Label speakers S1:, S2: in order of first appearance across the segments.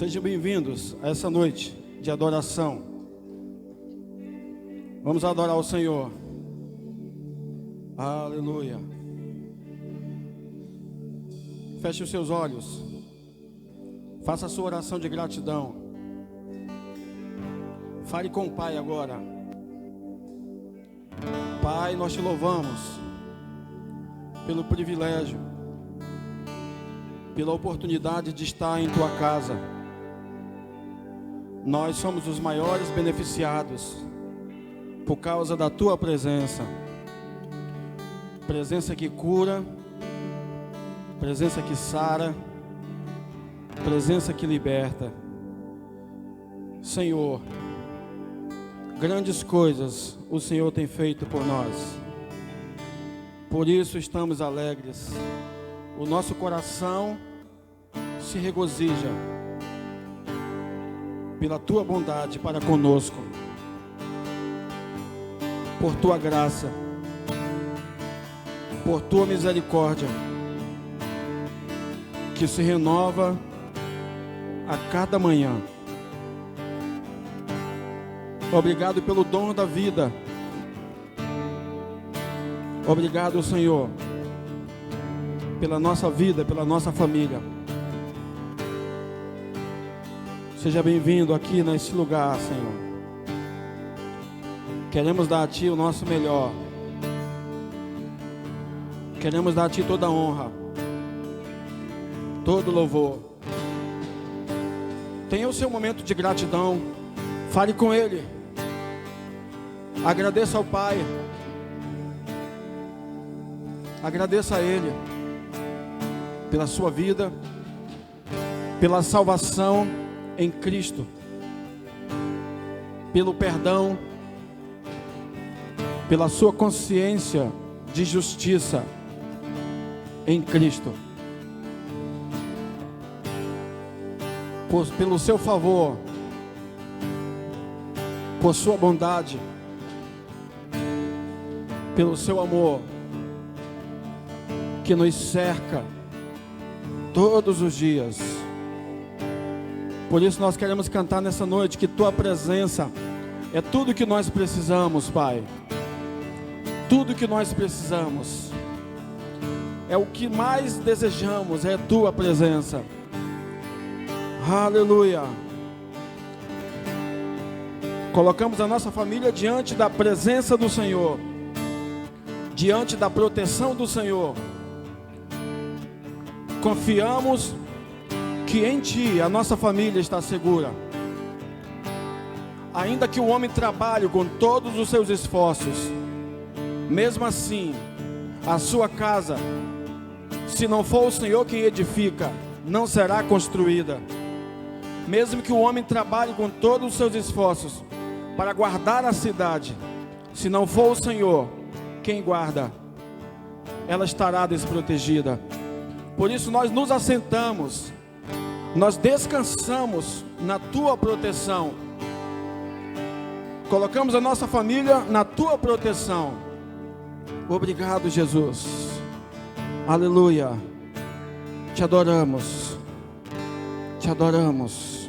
S1: Sejam bem-vindos a essa noite de adoração. Vamos adorar o Senhor. Aleluia. Feche os seus olhos. Faça a sua oração de gratidão. Fale com o Pai agora. Pai, nós te louvamos pelo privilégio, pela oportunidade de estar em tua casa. Nós somos os maiores beneficiados por causa da tua presença. Presença que cura, presença que sara, presença que liberta. Senhor, grandes coisas o Senhor tem feito por nós. Por isso estamos alegres. O nosso coração se regozija pela tua bondade para conosco, por tua graça, por tua misericórdia, que se renova a cada manhã. Obrigado pelo dom da vida. Obrigado, Senhor, pela nossa vida, pela nossa família. Seja bem-vindo aqui nesse lugar, Senhor. Queremos dar a Ti o nosso melhor. Queremos dar a Ti toda a honra, todo louvor. Tenha o seu momento de gratidão. Fale com Ele. Agradeça ao Pai. Agradeça a Ele pela sua vida, pela salvação em Cristo, pelo perdão, pela sua consciência de justiça em Cristo, pelo seu favor, por sua bondade, pelo seu amor que nos cerca todos os dias. Por isso nós queremos cantar nessa noite que tua presença é tudo que nós precisamos, Pai. Tudo que nós precisamos. É o que mais desejamos, é tua presença. Aleluia. Colocamos a nossa família diante da presença do Senhor, diante da proteção do Senhor. Confiamos que em Ti a nossa família está segura. Ainda que o homem trabalhe com todos os seus esforços, mesmo assim, a sua casa, se não for o Senhor quem edifica, não será construída. Mesmo que o homem trabalhe com todos os seus esforços para guardar a cidade, se não for o Senhor quem guarda, ela estará desprotegida. Por isso nós nos assentamos, nós descansamos na tua proteção. Colocamos a nossa família na tua proteção. Obrigado, Jesus. Aleluia. Te adoramos. Te adoramos.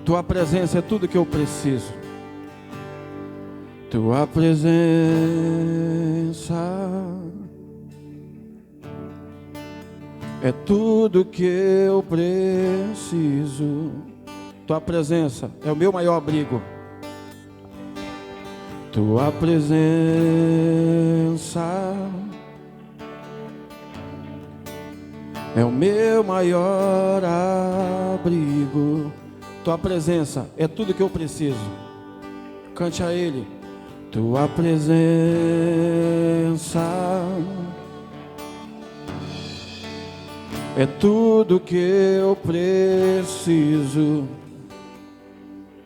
S1: Tua presença é tudo que eu preciso. Tua presença é tudo que eu preciso. Tua presença é o meu maior abrigo. Tua presença é o meu maior abrigo. Tua presença é tudo que eu preciso. Cante a Ele. Tua presença é tudo que eu preciso.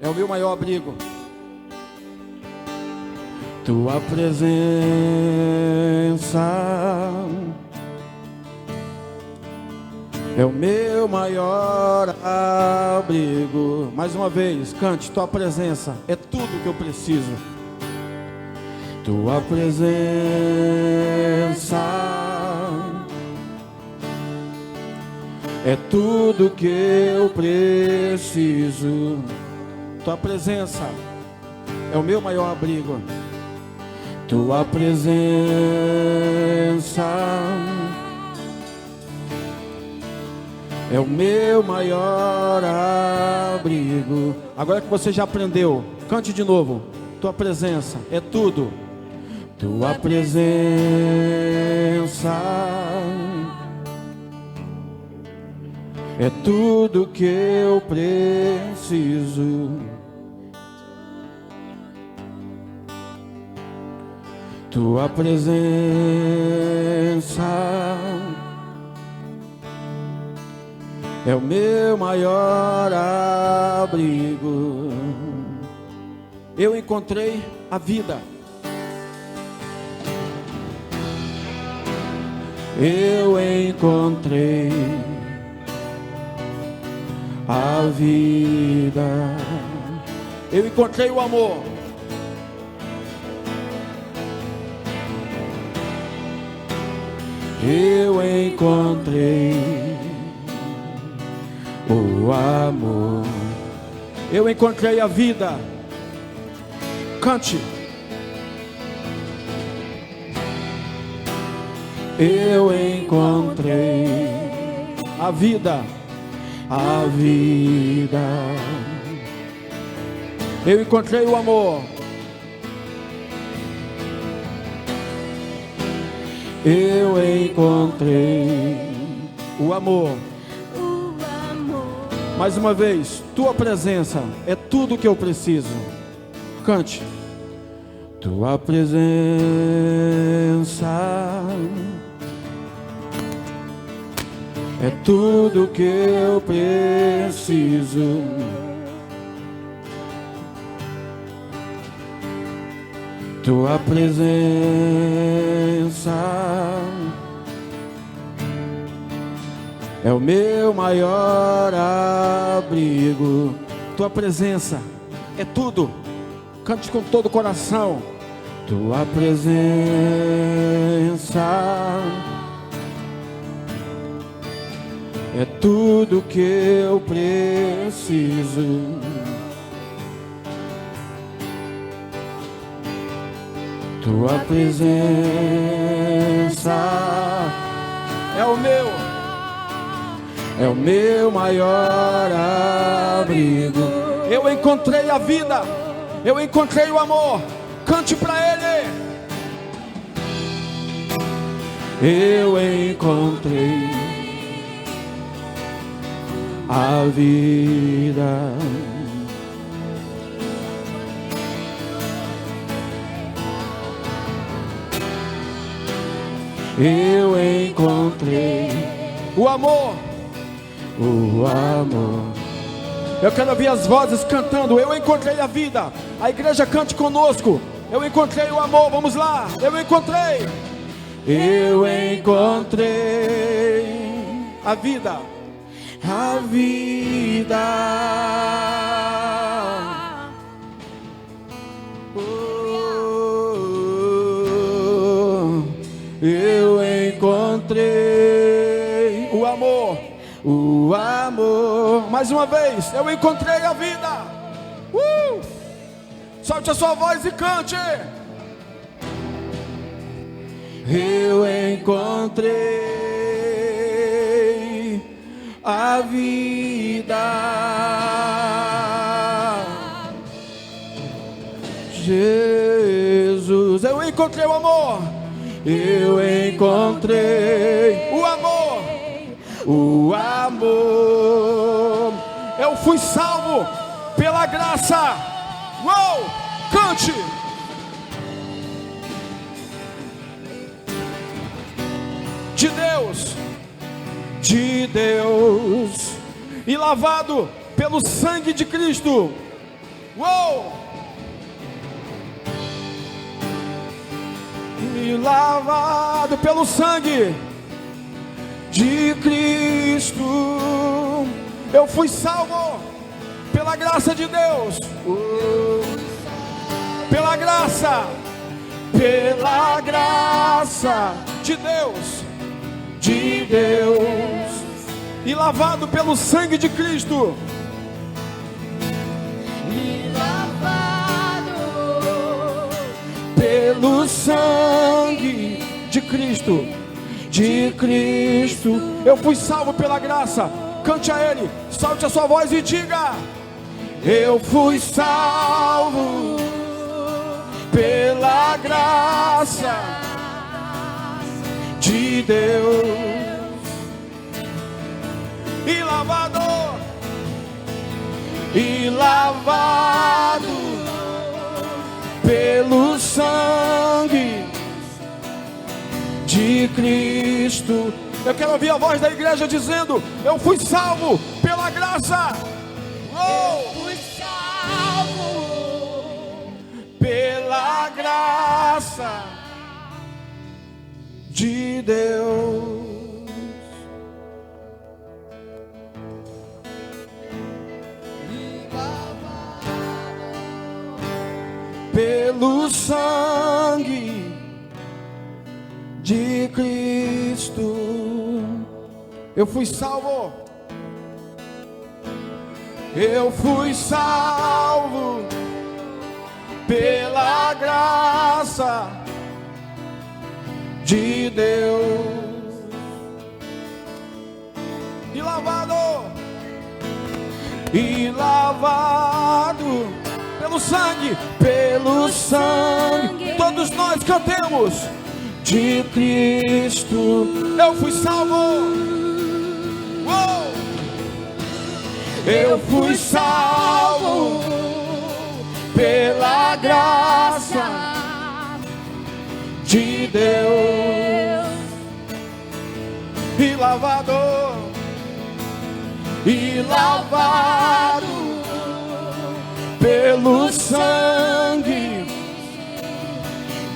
S1: É o meu maior abrigo. Tua presença é o meu maior abrigo. Mais uma vez, cante. Tua presença é tudo que eu preciso. Tua presença é tudo que eu preciso. Tua presença é o meu maior abrigo. Tua presença é o meu maior abrigo. Agora que você já aprendeu, cante de novo. Tua presença é tudo. Tua presença é tudo que eu preciso. Tua presença é o meu maior abrigo. Eu encontrei a vida. Eu encontrei a vida. Eu encontrei o amor. Eu encontrei o amor. Eu encontrei a vida. Cante. Eu encontrei a vida. A vida. Eu encontrei o amor. Eu encontrei o amor. Mais uma vez, tua presença é tudo que eu preciso. Cante. Tua presença é tudo que eu preciso. Tua presença é o meu maior abrigo. Tua presença é tudo. Cante com todo o coração. Tua presença é tudo que eu preciso. Tua presença é o meu maior abrigo. Eu encontrei a vida. Eu encontrei o amor. Cante para Ele. Eu encontrei a vida. Eu encontrei o amor. O amor. Eu quero ouvir as vozes cantando. Eu encontrei a vida. A igreja cante conosco. Eu encontrei o amor. Vamos lá. Eu encontrei. Eu encontrei a vida. A vida. Eu encontrei o amor. O amor. Mais uma vez. Eu encontrei a vida. Solte a sua voz e cante. Eu encontrei a vida. Jesus. Eu encontrei o amor. Eu encontrei o amor. O amor. Eu fui salvo pela graça. Uou! Cante! De Deus, e lavado pelo sangue de Cristo. Uou! E lavado pelo sangue de Cristo. Eu fui salvo pela graça de Deus. Pela graça de Deus, e lavado pelo sangue de Cristo.
S2: E lavado
S1: Pelo sangue de Cristo, de Cristo. Eu fui salvo pela graça. Cante a Ele, solte a sua voz e diga: eu fui salvo pela graça de Deus. E lavado pelo sangue de Cristo. Eu quero ouvir a voz da igreja dizendo: eu fui salvo pela graça.
S2: fui salvo
S1: Pela graça de Deus. Pelo sangue de Cristo, eu fui salvo. Eu fui salvo pela graça de Deus e lavado pelo sangue. Todos nós cantemos: de Cristo eu fui salvo. Uou! Eu fui salvo pela graça de Deus e lavado pelo sangue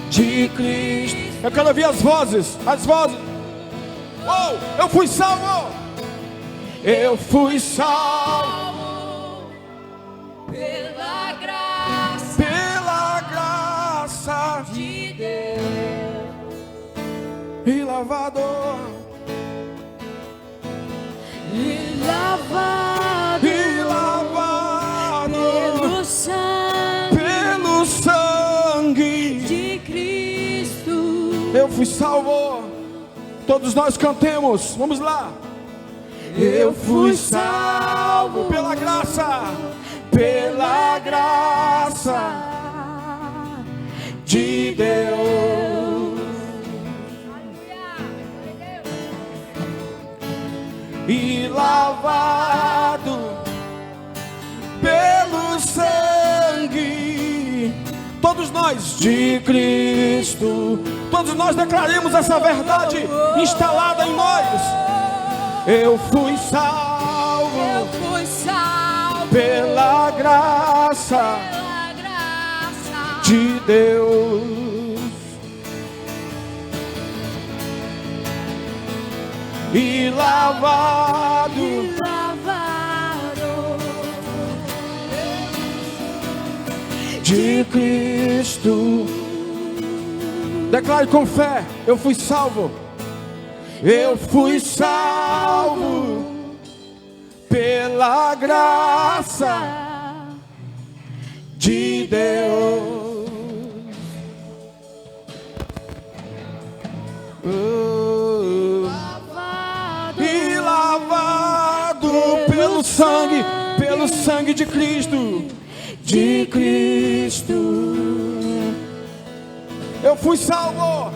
S1: de Cristo. Eu quero ouvir as vozes. Oh, eu fui salvo. Eu fui salvo
S2: pela graça
S1: de Deus e lavado pelo sangue
S2: de Cristo.
S1: eu fui salvo. Todos nós cantemos, vamos lá. Eu fui salvo pela graça de Deus e lavado pelo sangue. Todos nós de Cristo, todos nós declaremos essa verdade instalada em nós. Eu fui salvo pela graça de Deus e lavado de Cristo. Declare com fé: eu fui salvo. Eu fui salvo pela graça de Deus. E lavado pelo sangue de Cristo. De Cristo. Eu fui salvo.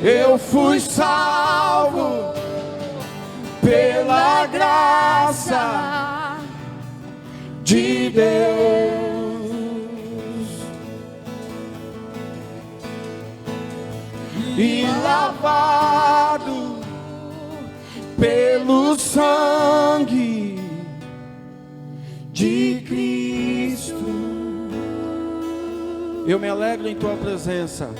S1: Eu fui salvo pela graça de Deus e lavado pelo sangue de Cristo. Eu me alegro em tua presença.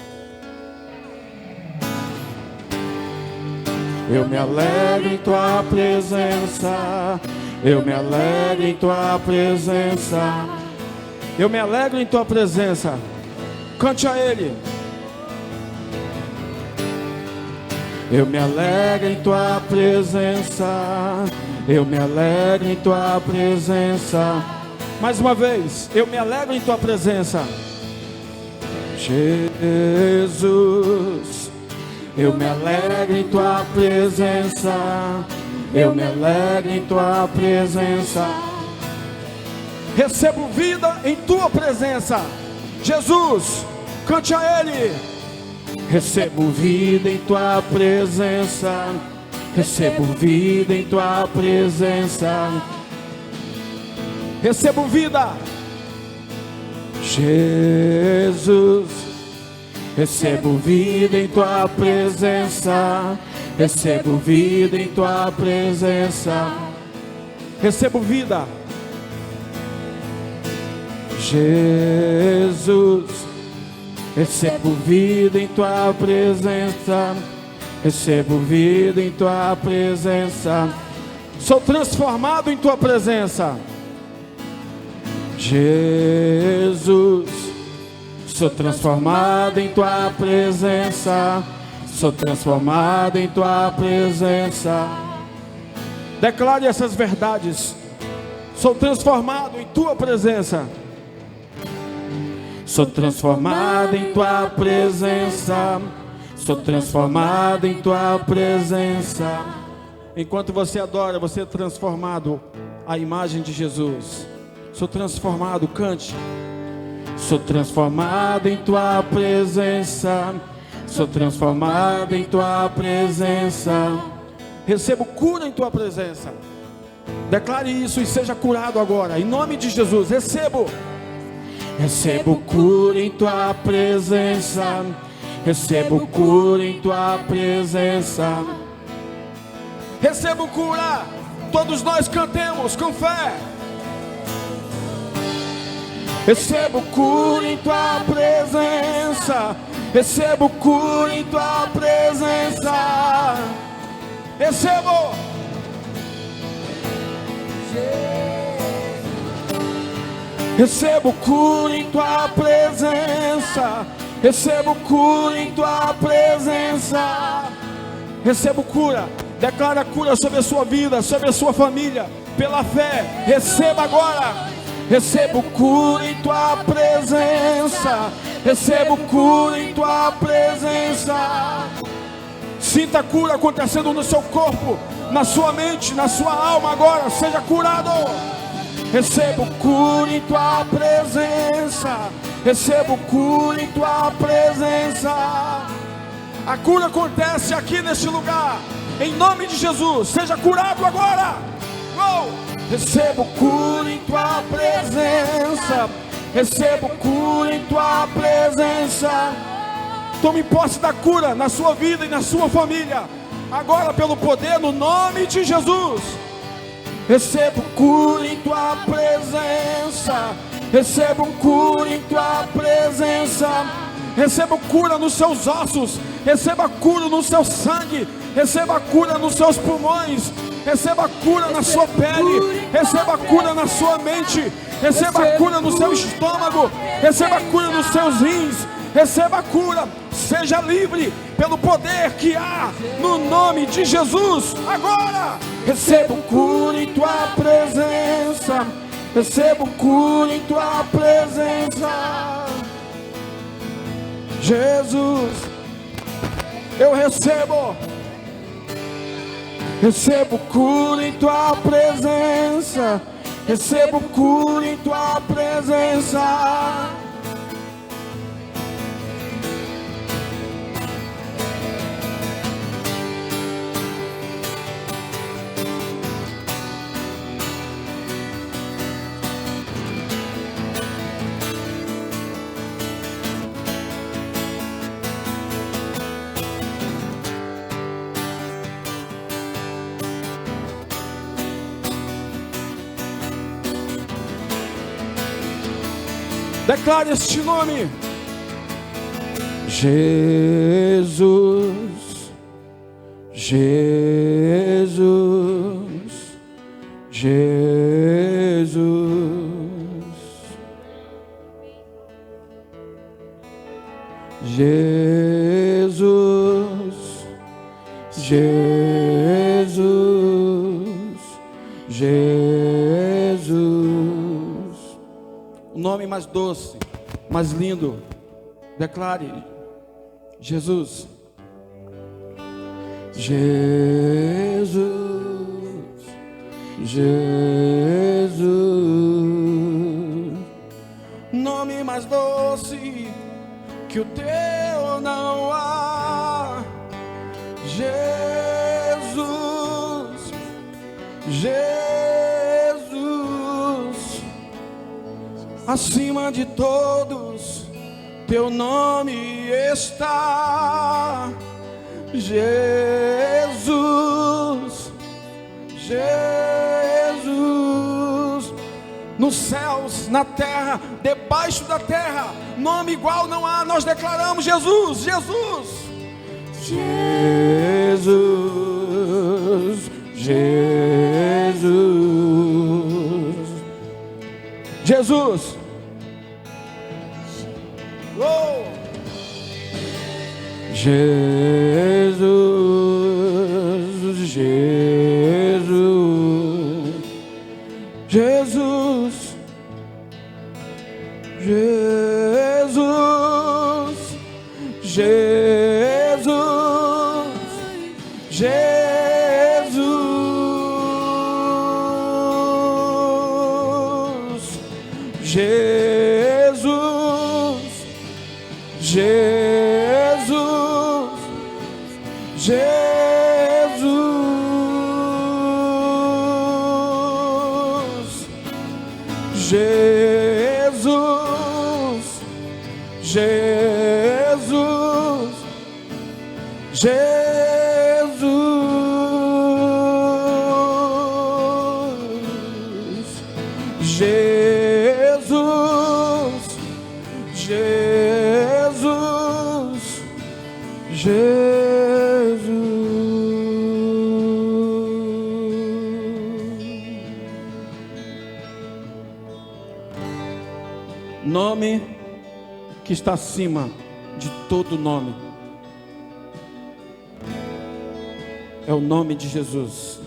S1: Eu me alegro em tua presença. Eu me alegro em tua presença. Eu me alegro em tua presença. Cante a Ele. Eu me alegro em tua presença. Eu me alegro em tua presença. Mais uma vez, eu me alegro em tua presença. Jesus, eu me alegro em tua presença. Eu me alegro em tua presença. Recebo vida em tua presença. Jesus, cante a Ele. Recebo vida em tua presença. Recebo vida em tua presença. Recebo vida. Jesus, recebo vida em tua presença. Recebo vida em tua presença. Recebo vida. Jesus, recebo vida em tua presença. Recebo vida em tua presença. Sou transformado em tua presença. Jesus, sou transformado em tua presença. Sou transformado em tua presença. Declare essas verdades. Sou transformado em tua presença. Sou transformado em tua presença. Sou transformado em tua presença. Enquanto você adora, você é transformado à imagem de Jesus. Sou transformado, cante. Sou transformado em tua presença. Sou transformado em tua presença. Recebo cura em tua presença. Declare isso e seja curado agora, em nome de Jesus. Recebo cura em tua presença. Recebo cura em tua presença. Recebo cura. Todos nós cantemos com fé. Recebo cura em tua presença. Recebo cura em tua presença. Recebo. Recebo cura em tua presença. Recebo cura em tua presença. Recebo cura. Declara cura sobre a sua vida, sobre a sua família. Pela fé, receba agora. Recebo cura em tua presença. Recebo cura em tua presença. Sinta a cura acontecendo no seu corpo, na sua mente, na sua alma agora. Seja curado. Recebo cura em tua presença. Recebo cura em tua presença. A cura acontece aqui neste lugar. Em nome de Jesus, seja curado agora. Recebo cura em tua presença. Recebo cura em tua presença. Tome posse da cura na sua vida e na sua família. Agora pelo poder no nome de Jesus. Recebo cura em tua presença. Recebo cura em tua presença. Receba cura nos seus ossos. Receba cura no seu sangue. Receba cura nos seus pulmões. Receba cura na sua pele. Receba cura na sua mente. Receba cura no seu estômago. Receba cura nos seus rins. Receba cura. Seja livre pelo poder que há no nome de Jesus. Agora recebo cura em tua presença. Recebo cura em tua presença. Jesus, eu recebo cura em tua presença. Recebo cura em tua presença. Declare este nome. Jesus, Jesus, Jesus, Jesus, Jesus. O nome mais doce, mais lindo. Declare: Jesus. Jesus. Jesus. Nome mais doce que o teu não há. Jesus. Jesus. Acima de todos, teu nome está. Jesus. Jesus. Nos céus, na terra, debaixo da terra, nome igual não há. Nós declaramos: Jesus, Jesus, Jesus, Jesus, Jesus. Oh. Jesus, Jesus, Jesus, Jesus, Jesus, Jesus, Jesus, Jesus, Jesus, Jesus, Jesus, Jesus, Jesus. Nome que está acima de todo nome é o nome de Jesus.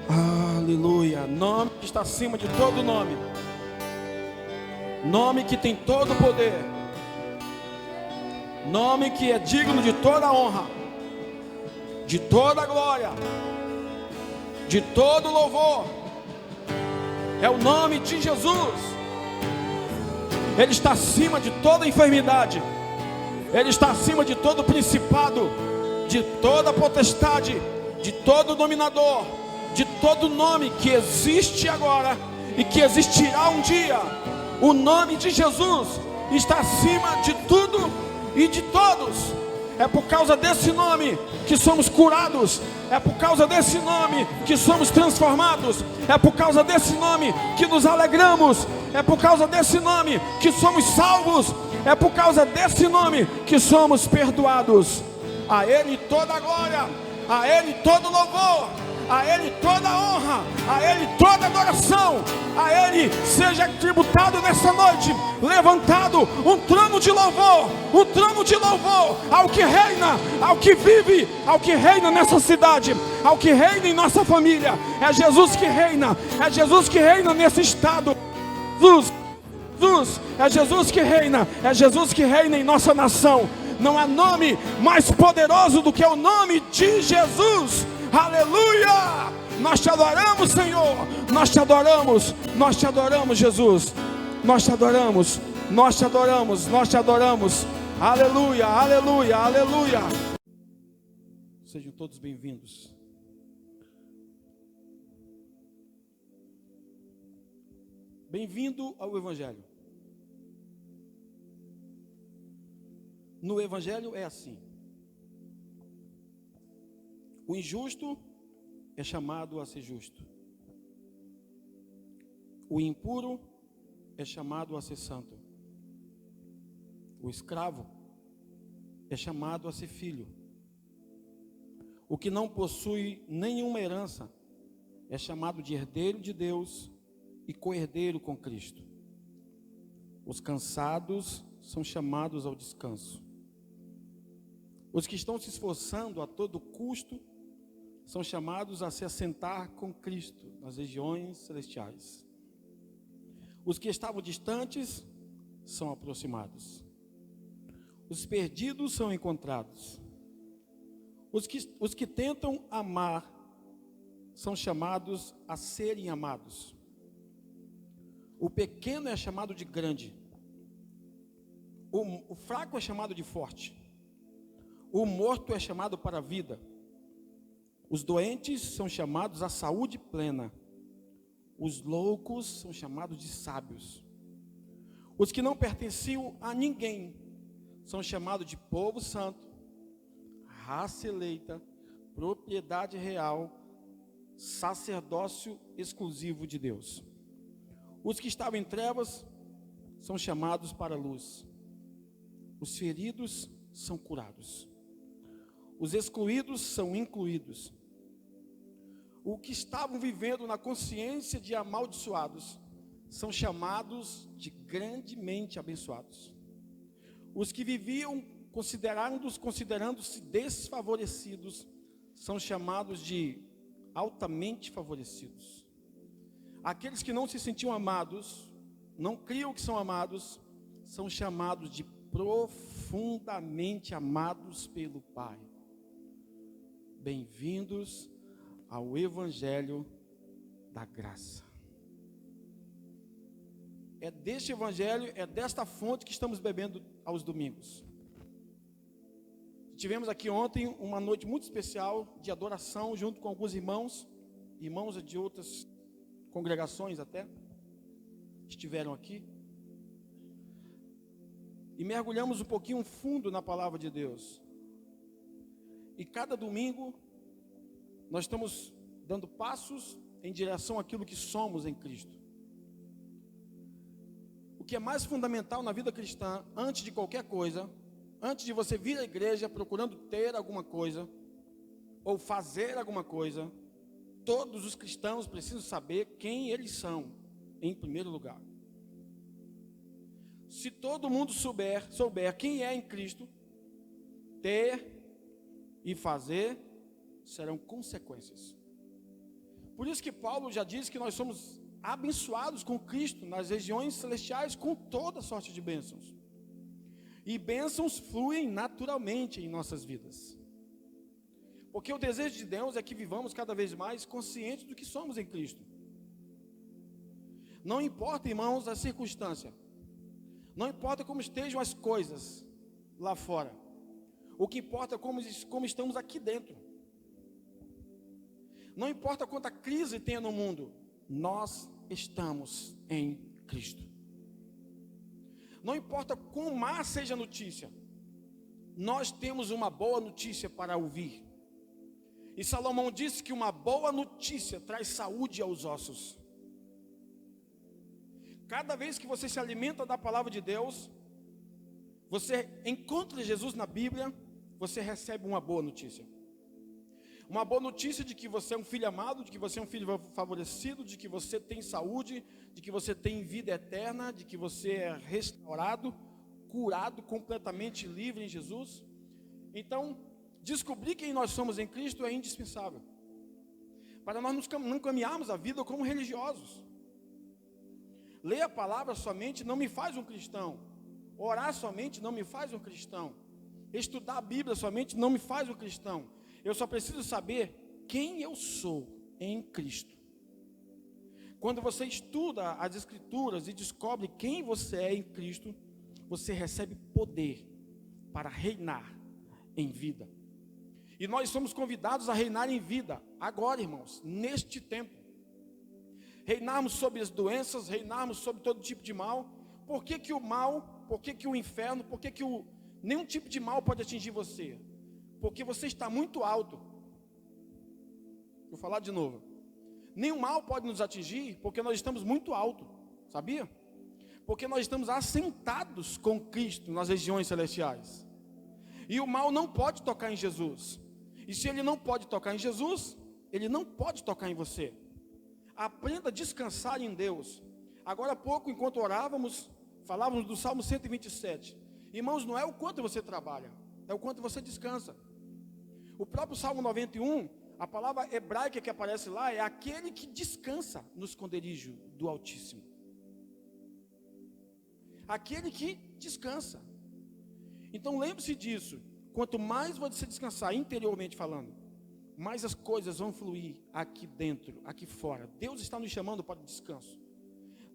S1: Aleluia. Nome que está acima de todo nome. Nome que tem todo o poder. Nome que é digno de toda a honra, de toda a glória, de todo o louvor. É o nome de Jesus. Ele está acima de toda enfermidade. Ele está acima de todo principado, de toda potestade, de todo dominador, de todo nome que existe agora e que existirá um dia. O nome de Jesus está acima de tudo e de todos. É por causa desse nome que somos curados. É por causa desse nome que somos transformados. É por causa desse nome que nos alegramos. É por causa desse nome que somos salvos. É por causa desse nome que somos perdoados. A Ele toda a glória, a Ele todo louvor, a Ele toda a honra, a Ele toda adoração. A Ele seja tributado nessa noite, levantado um trono de louvor, um trono de louvor ao que reina, ao que vive, ao que reina nessa cidade, ao que reina em nossa família. É Jesus que reina, é Jesus que reina nesse estado. Jesus, é Jesus que reina, é Jesus que reina em nossa nação. Não há nome mais poderoso do que o nome de Jesus. Aleluia! Nós te adoramos, Senhor. Nós te adoramos, Jesus. Nós te adoramos, nós te adoramos, nós te adoramos. Aleluia, aleluia, aleluia. Sejam todos bem-vindos. Bem-vindo ao Evangelho. No Evangelho é assim: o injusto é chamado a ser justo, o impuro é chamado a ser santo, o escravo é chamado a ser filho, o que não possui nenhuma herança é chamado de herdeiro de Deus e co-herdeiro com Cristo. Os cansados são chamados ao descanso. Os que estão se esforçando a todo custo são chamados a se assentar com Cristo nas regiões celestiais. Os que estavam distantes são aproximados. Os perdidos são encontrados. Os que tentam amar são chamados a serem amados. O pequeno é chamado de grande. O fraco é chamado de forte. O morto é chamado para a vida. Os doentes são chamados à saúde plena. Os loucos são chamados de sábios. Os que não pertenciam a ninguém são chamados de povo santo, raça eleita, propriedade real, sacerdócio exclusivo de Deus. Os que estavam em trevas são chamados para a luz. Os feridos são curados. Os excluídos são incluídos. Os que estavam vivendo na consciência de amaldiçoados são chamados de grandemente abençoados. Os que viviam considerando-se desfavorecidos são chamados de altamente favorecidos. Aqueles que não se sentiam amados, não criam que são amados, são chamados de profundamente amados pelo Pai. Bem-vindos ao Evangelho da Graça. É deste Evangelho, é desta fonte que estamos bebendo aos domingos. Tivemos aqui ontem uma noite muito especial de adoração, junto com alguns irmãos de outras congregações até, estiveram aqui. E mergulhamos um pouquinho fundo na palavra de Deus. E cada domingo nós estamos dando passos em direção àquilo que somos em Cristo. O que é mais fundamental na vida cristã, antes de qualquer coisa, antes de você vir à igreja procurando ter alguma coisa, ou fazer alguma coisa, todos os cristãos precisam saber quem eles são, em primeiro lugar. Se todo mundo souber quem é em Cristo, ter e fazer serão consequências. Por isso que Paulo já diz que nós somos abençoados com Cristo nas regiões celestiais com toda sorte de bênçãos. E bênçãos fluem naturalmente em nossas vidas. Porque o desejo de Deus é que vivamos cada vez mais conscientes do que somos em Cristo. Não importa, irmãos, a circunstância. Não importa como estejam as coisas lá fora. O que importa é como estamos aqui dentro. Não importa quanta crise tenha no mundo, nós estamos em Cristo. Não importa quão má seja a notícia, nós temos uma boa notícia para ouvir. E Salomão disse que uma boa notícia traz saúde aos ossos. Cada vez que você se alimenta da palavra de Deus, você encontra Jesus na Bíblia, você recebe uma boa notícia. Uma boa notícia de que você é um filho amado, de que você é um filho favorecido, de que você tem saúde, de que você tem vida eterna, de que você é restaurado, curado, completamente livre em Jesus. Então, descobrir quem nós somos em Cristo é indispensável. Para nós não caminharmos a vida como religiosos. Ler a palavra somente não me faz um cristão. Orar somente não me faz um cristão. Estudar a Bíblia somente não me faz um cristão. Eu só preciso saber quem eu sou em Cristo. Quando você estuda as Escrituras e descobre quem você é em Cristo, você recebe poder para reinar em vida. E nós somos convidados a reinar em vida, agora, irmãos, neste tempo. Reinarmos sobre as doenças, reinarmos sobre todo tipo de mal. Por que o mal, por que o inferno, por que nenhum tipo de mal pode atingir você? Porque você está muito alto. Vou falar de novo. Nenhum mal pode nos atingir porque nós estamos muito alto, sabia? Porque nós estamos assentados com Cristo nas regiões celestiais. E o mal não pode tocar em Jesus. E se ele não pode tocar em Jesus, ele não pode tocar em você. Aprenda a descansar em Deus. Agora há pouco, enquanto orávamos, falávamos do Salmo 127. Irmãos, não é o quanto você trabalha, é o quanto você descansa. O próprio Salmo 91, A palavra hebraica que aparece lá é aquele que descansa no esconderijo do Altíssimo. Aquele que descansa. Então lembre-se disso. Quanto mais você descansar interiormente falando, mais as coisas vão fluir aqui dentro, aqui fora. Deus está nos chamando para o descanso.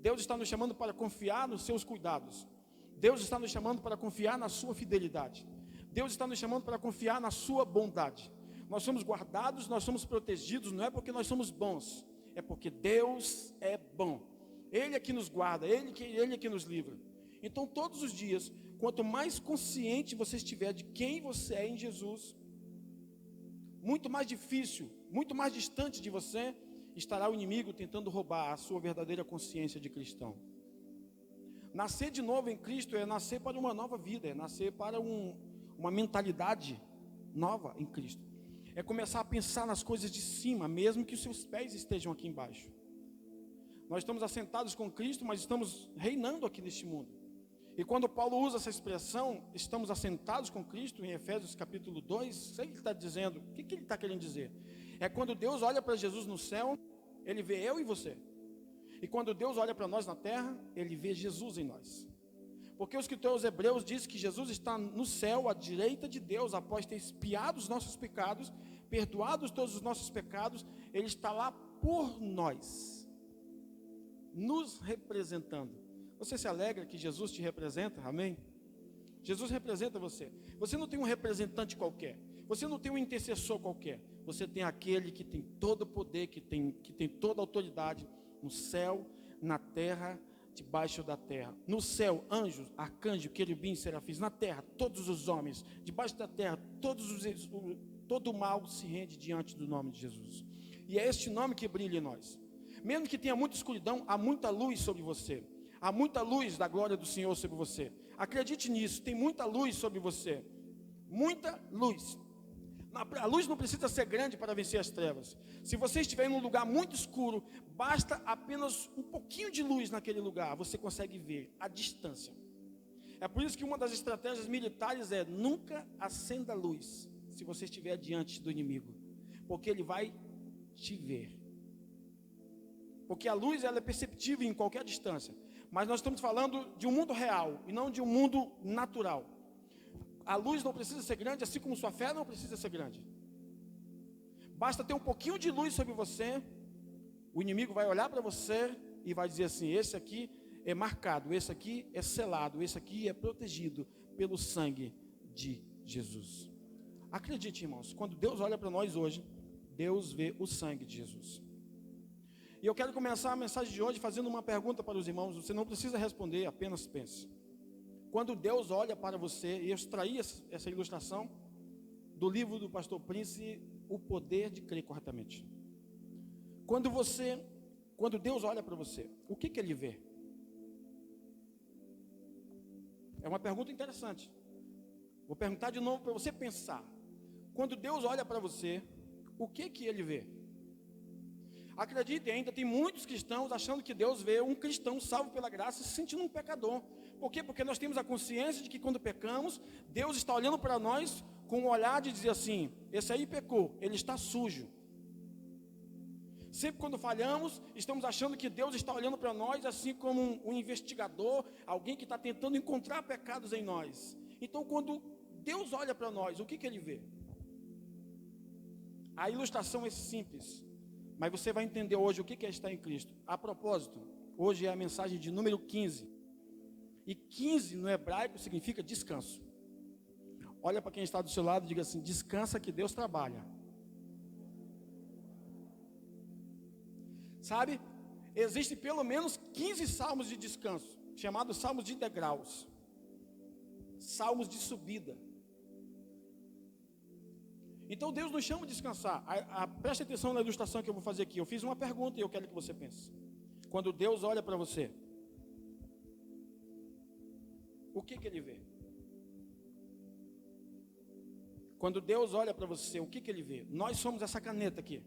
S1: Deus está nos chamando para confiar nos seus cuidados. Deus está nos chamando para confiar na sua fidelidade. Deus está nos chamando para confiar na sua bondade. Nós somos guardados, nós somos protegidos, não é porque nós somos bons, é porque Deus é bom. Ele é que nos guarda, Ele é que nos livra. Então todos os dias, quanto mais consciente você estiver de quem você é em Jesus, muito mais difícil, muito mais distante de você, estará o inimigo tentando roubar a sua verdadeira consciência de cristão. Nascer de novo em Cristo é nascer para uma nova vida, é nascer para uma mentalidade nova em Cristo. É começar a pensar nas coisas de cima, mesmo que os seus pés estejam aqui embaixo. Nós estamos assentados com Cristo, mas estamos reinando aqui neste mundo. E quando Paulo usa essa expressão, estamos assentados com Cristo, em Efésios capítulo 2, sei o que ele está dizendo. O que ele está querendo dizer? É quando Deus olha para Jesus no céu, Ele vê eu e você. E quando Deus olha para nós na terra, Ele vê Jesus em nós. Porque o escritor aos Hebreus diz que Jesus está no céu, à direita de Deus, após ter expiado os nossos pecados, perdoados todos os nossos pecados, Ele está lá por nós, nos representando. Você se alegra que Jesus te representa? Amém? Jesus representa você. Você não tem um representante qualquer. Você não tem um intercessor qualquer. Você tem aquele que tem todo o poder, que tem toda a autoridade no céu, na terra, debaixo da terra. No céu, anjos, arcanjos, querubins, serafins. Na terra, todos os homens. Debaixo da terra, todo o mal se rende diante do nome de Jesus. E é este nome que brilha em nós. Mesmo que tenha muita escuridão, há muita luz sobre você. Há muita luz da glória do Senhor sobre você. Acredite nisso, tem muita luz sobre você. Muita luz. A luz não precisa ser grande para vencer as trevas. Se você estiver em um lugar muito escuro, basta apenas um pouquinho de luz naquele lugar, você consegue ver a distância. É por isso que uma das estratégias militares é: nunca acenda a luz se você estiver diante do inimigo, porque ele vai te ver. Porque a luz, ela é perceptível em qualquer distância. Mas nós estamos falando de um mundo real e não de um mundo natural. A luz não precisa ser grande, assim como sua fé não precisa ser grande. Basta ter um pouquinho de luz sobre você, o inimigo vai olhar para você e vai dizer assim: esse aqui é marcado, esse aqui é selado, esse aqui é protegido pelo sangue de Jesus. Acredite, irmãos, quando Deus olha para nós hoje, Deus vê o sangue de Jesus. E eu quero começar a mensagem de hoje fazendo uma pergunta para os irmãos. Você não precisa responder, apenas pense. Quando Deus olha para você, e eu extraí essa ilustração do livro do pastor Prince, O Poder de Crer Corretamente. Quando Deus olha para você, o que ele vê? É uma pergunta interessante. Vou perguntar de novo para você pensar. Quando Deus olha para você, o que ele vê? Acredite, ainda tem muitos cristãos achando que Deus vê um cristão salvo pela graça se sentindo um pecador. Por quê? Porque nós temos a consciência de que quando pecamos, Deus está olhando para nós com um olhar de dizer assim: esse aí pecou, ele está sujo. Sempre quando falhamos, estamos achando que Deus está olhando para nós assim como um investigador, alguém que está tentando encontrar pecados em nós. Então, quando Deus olha para nós, o que ele vê? A ilustração é simples, mas você vai entender hoje o que é estar em Cristo. A propósito, hoje é a mensagem de número 15. E 15 no hebraico significa descanso. Olha para quem está do seu lado e diga assim: descansa que Deus trabalha. Sabe, existem pelo menos 15 salmos de descanso, chamados salmos de degraus, salmos de subida. Então Deus nos chama a descansar. Preste atenção na ilustração que eu vou fazer aqui. Eu fiz uma pergunta e eu quero que você pense. Quando Deus olha para você, o que ele vê? Quando Deus olha para você, o que ele vê? Nós somos essa caneta aqui.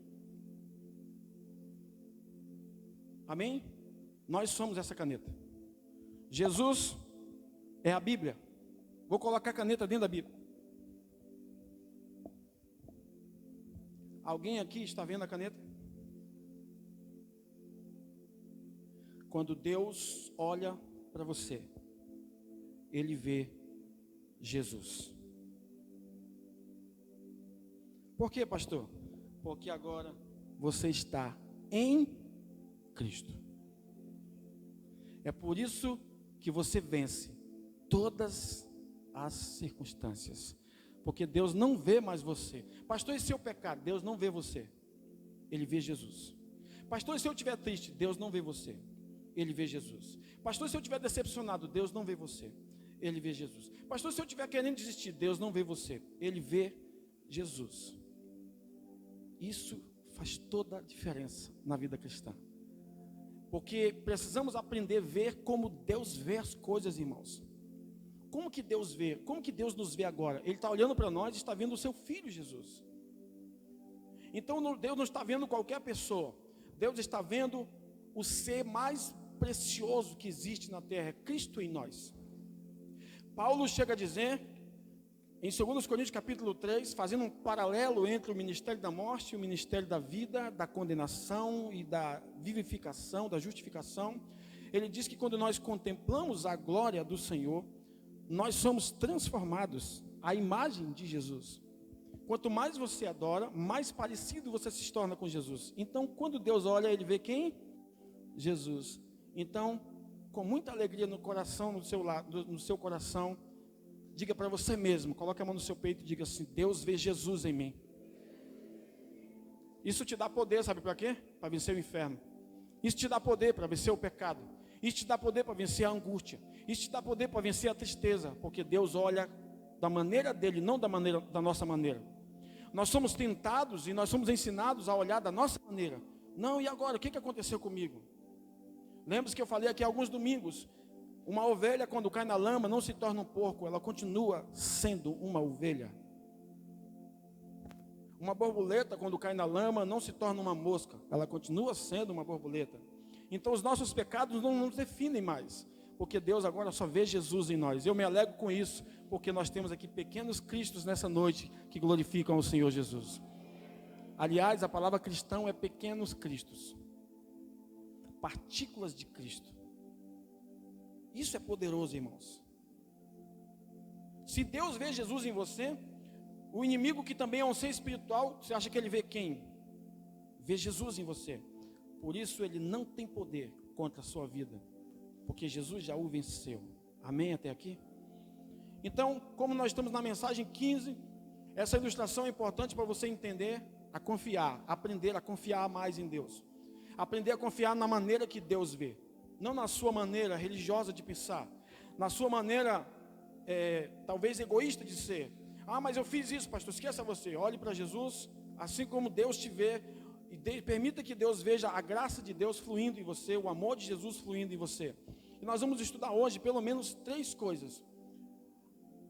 S1: Amém? Nós somos essa caneta. Jesus é a Bíblia. Vou colocar a caneta dentro da Bíblia. Alguém aqui está vendo a caneta? Quando Deus olha para você, Ele vê Jesus. Por quê, pastor? Porque agora você está em Cristo. É por isso que você vence todas as circunstâncias. Porque Deus não vê mais você. Pastor, e se eu pecar? Deus não vê você. Ele vê Jesus. Pastor, e se eu estiver triste? Deus não vê você. Ele vê Jesus. Pastor, se eu estiver decepcionado? Deus não vê você. Ele vê Jesus. Pastor, se eu estiver querendo desistir? Deus não vê você. Ele vê Jesus. Isso faz toda a diferença na vida cristã. Porque precisamos aprender a ver como Deus vê as coisas, irmãos. Como que Deus vê? Como que Deus nos vê agora? Ele está olhando para nós e está vendo o seu Filho Jesus. Então Deus não está vendo qualquer pessoa. Deus está vendo o ser mais precioso que existe na terra, Cristo em nós. Paulo chega a dizer, em 2 Coríntios capítulo 3, fazendo um paralelo entre o ministério da morte e o ministério da vida, da condenação e da vivificação, da justificação. Ele diz que quando nós contemplamos a glória do Senhor, nós somos transformados à imagem de Jesus. Quanto mais você adora, mais parecido você se torna com Jesus. Então, quando Deus olha, Ele vê quem? Jesus. Então, com muita alegria no coração, no seu coração, diga para você mesmo, coloque a mão no seu peito e diga assim: Deus vê Jesus em mim. Isso te dá poder, sabe para quê? Para vencer o inferno. Isso te dá poder para vencer o pecado. Isso te dá poder para vencer a angústia. Isso te dá poder para vencer a tristeza, porque Deus olha da maneira dele, não da nossa maneira. Nós somos tentados e nós somos ensinados a olhar da nossa maneira. Não, e agora? O que aconteceu comigo? Lembra-se que eu falei aqui há alguns domingos, uma ovelha quando cai na lama não se torna um porco, ela continua sendo uma ovelha. Uma borboleta quando cai na lama não se torna uma mosca, ela continua sendo uma borboleta. Então os nossos pecados não nos definem mais, porque Deus agora só vê Jesus em nós. Eu me alegro com isso, porque nós temos aqui pequenos cristos nessa noite que glorificam o Senhor Jesus. Aliás, a palavra cristão é pequenos cristos, partículas de Cristo. Isso é poderoso, irmãos. Se Deus vê Jesus em você, o inimigo, que também é um ser espiritual, você acha que ele vê quem? Vê Jesus em você. Por isso ele não tem poder contra a sua vida, porque Jesus já o venceu. Amém até aqui? Então, como nós estamos na mensagem 15, essa ilustração é importante para você entender a confiar, aprender a confiar mais em Deus. Aprender a confiar na maneira que Deus vê, não na sua maneira religiosa de pensar, na sua maneira talvez egoísta de ser. Ah, mas eu fiz isso, pastor. Esqueça você, olhe para Jesus, assim como Deus te vê, e permita que Deus veja a graça de Deus fluindo em você, o amor de Jesus fluindo em você. E nós vamos estudar hoje pelo menos 3 coisas.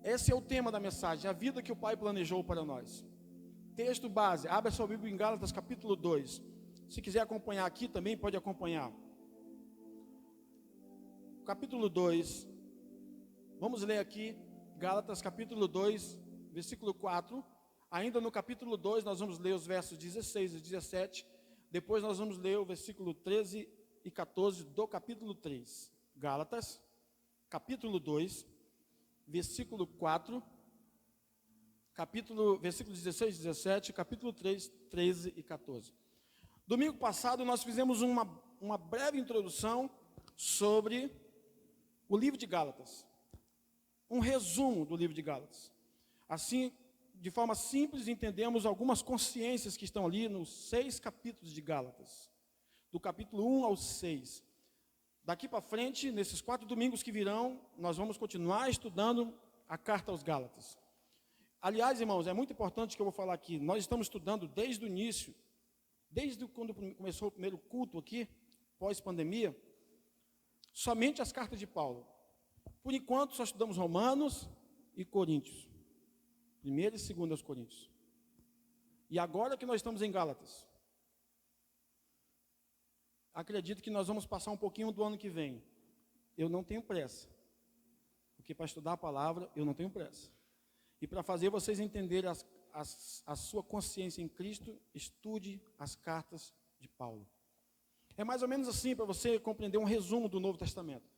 S1: Esse é o tema da mensagem, a vida que o Pai planejou para nós. Texto base, abra sua Bíblia em Gálatas capítulo 2. Se quiser acompanhar aqui também pode acompanhar. Capítulo 2, vamos ler aqui, Gálatas capítulo 2, versículo 4. Ainda no capítulo 2 nós vamos ler os versos 16 e 17. Depois nós vamos ler o versículo 13 e 14 do capítulo 3. Gálatas, capítulo 2, versículo 4, versículo 16 e 17, capítulo 3, 13 e 14. Domingo passado nós fizemos uma breve introdução sobre o livro de Gálatas. Um resumo do livro de Gálatas. Assim, de forma simples, entendemos algumas consciências que estão ali nos 6 capítulos de Gálatas. Do capítulo 1 ao 6. Daqui para frente, nesses 4 domingos que virão, nós vamos continuar estudando a carta aos Gálatas. Aliás, irmãos, é muito importante que eu vou falar aqui. Nós estamos estudando desde o início, desde quando começou o primeiro culto aqui, pós-pandemia, somente as cartas de Paulo. Por enquanto, só estudamos Romanos e Coríntios. 1ª e 2ª aos Coríntios. E agora que nós estamos em Gálatas, acredito que nós vamos passar um pouquinho do ano que vem. Eu não tenho pressa, porque para estudar a palavra eu não tenho pressa. E para fazer vocês entenderem a sua consciência em Cristo, estude as cartas de Paulo. É mais ou menos assim, para você compreender um resumo do Novo Testamento.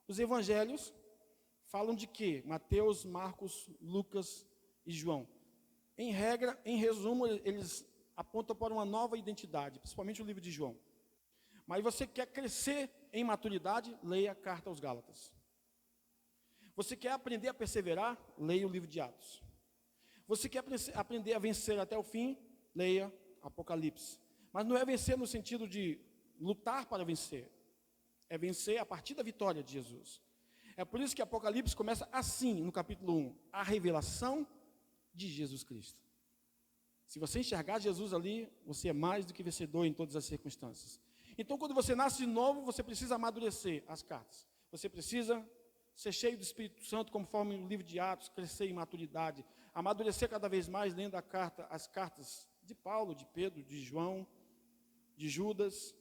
S1: Os evangelhos falam de quê? Mateus, Marcos, Lucas e João. Em regra, em resumo, eles apontam para uma nova identidade, principalmente o livro de João. Mas você quer crescer em maturidade, leia a carta aos Gálatas. Você quer aprender a perseverar, leia o livro de Atos. Você quer aprender a vencer até o fim, leia Apocalipse. Mas não é vencer no sentido de lutar para vencer. É vencer a partir da vitória de Jesus. É por isso que Apocalipse começa assim, no capítulo 1. A revelação de Jesus Cristo. Se você enxergar Jesus ali, você é mais do que vencedor em todas as circunstâncias. Então, quando você nasce de novo, você precisa amadurecer as cartas. Você precisa ser cheio do Espírito Santo, conforme o livro de Atos, crescer em maturidade. Amadurecer cada vez mais, lendo as cartas de Paulo, de Pedro, de João, de Judas.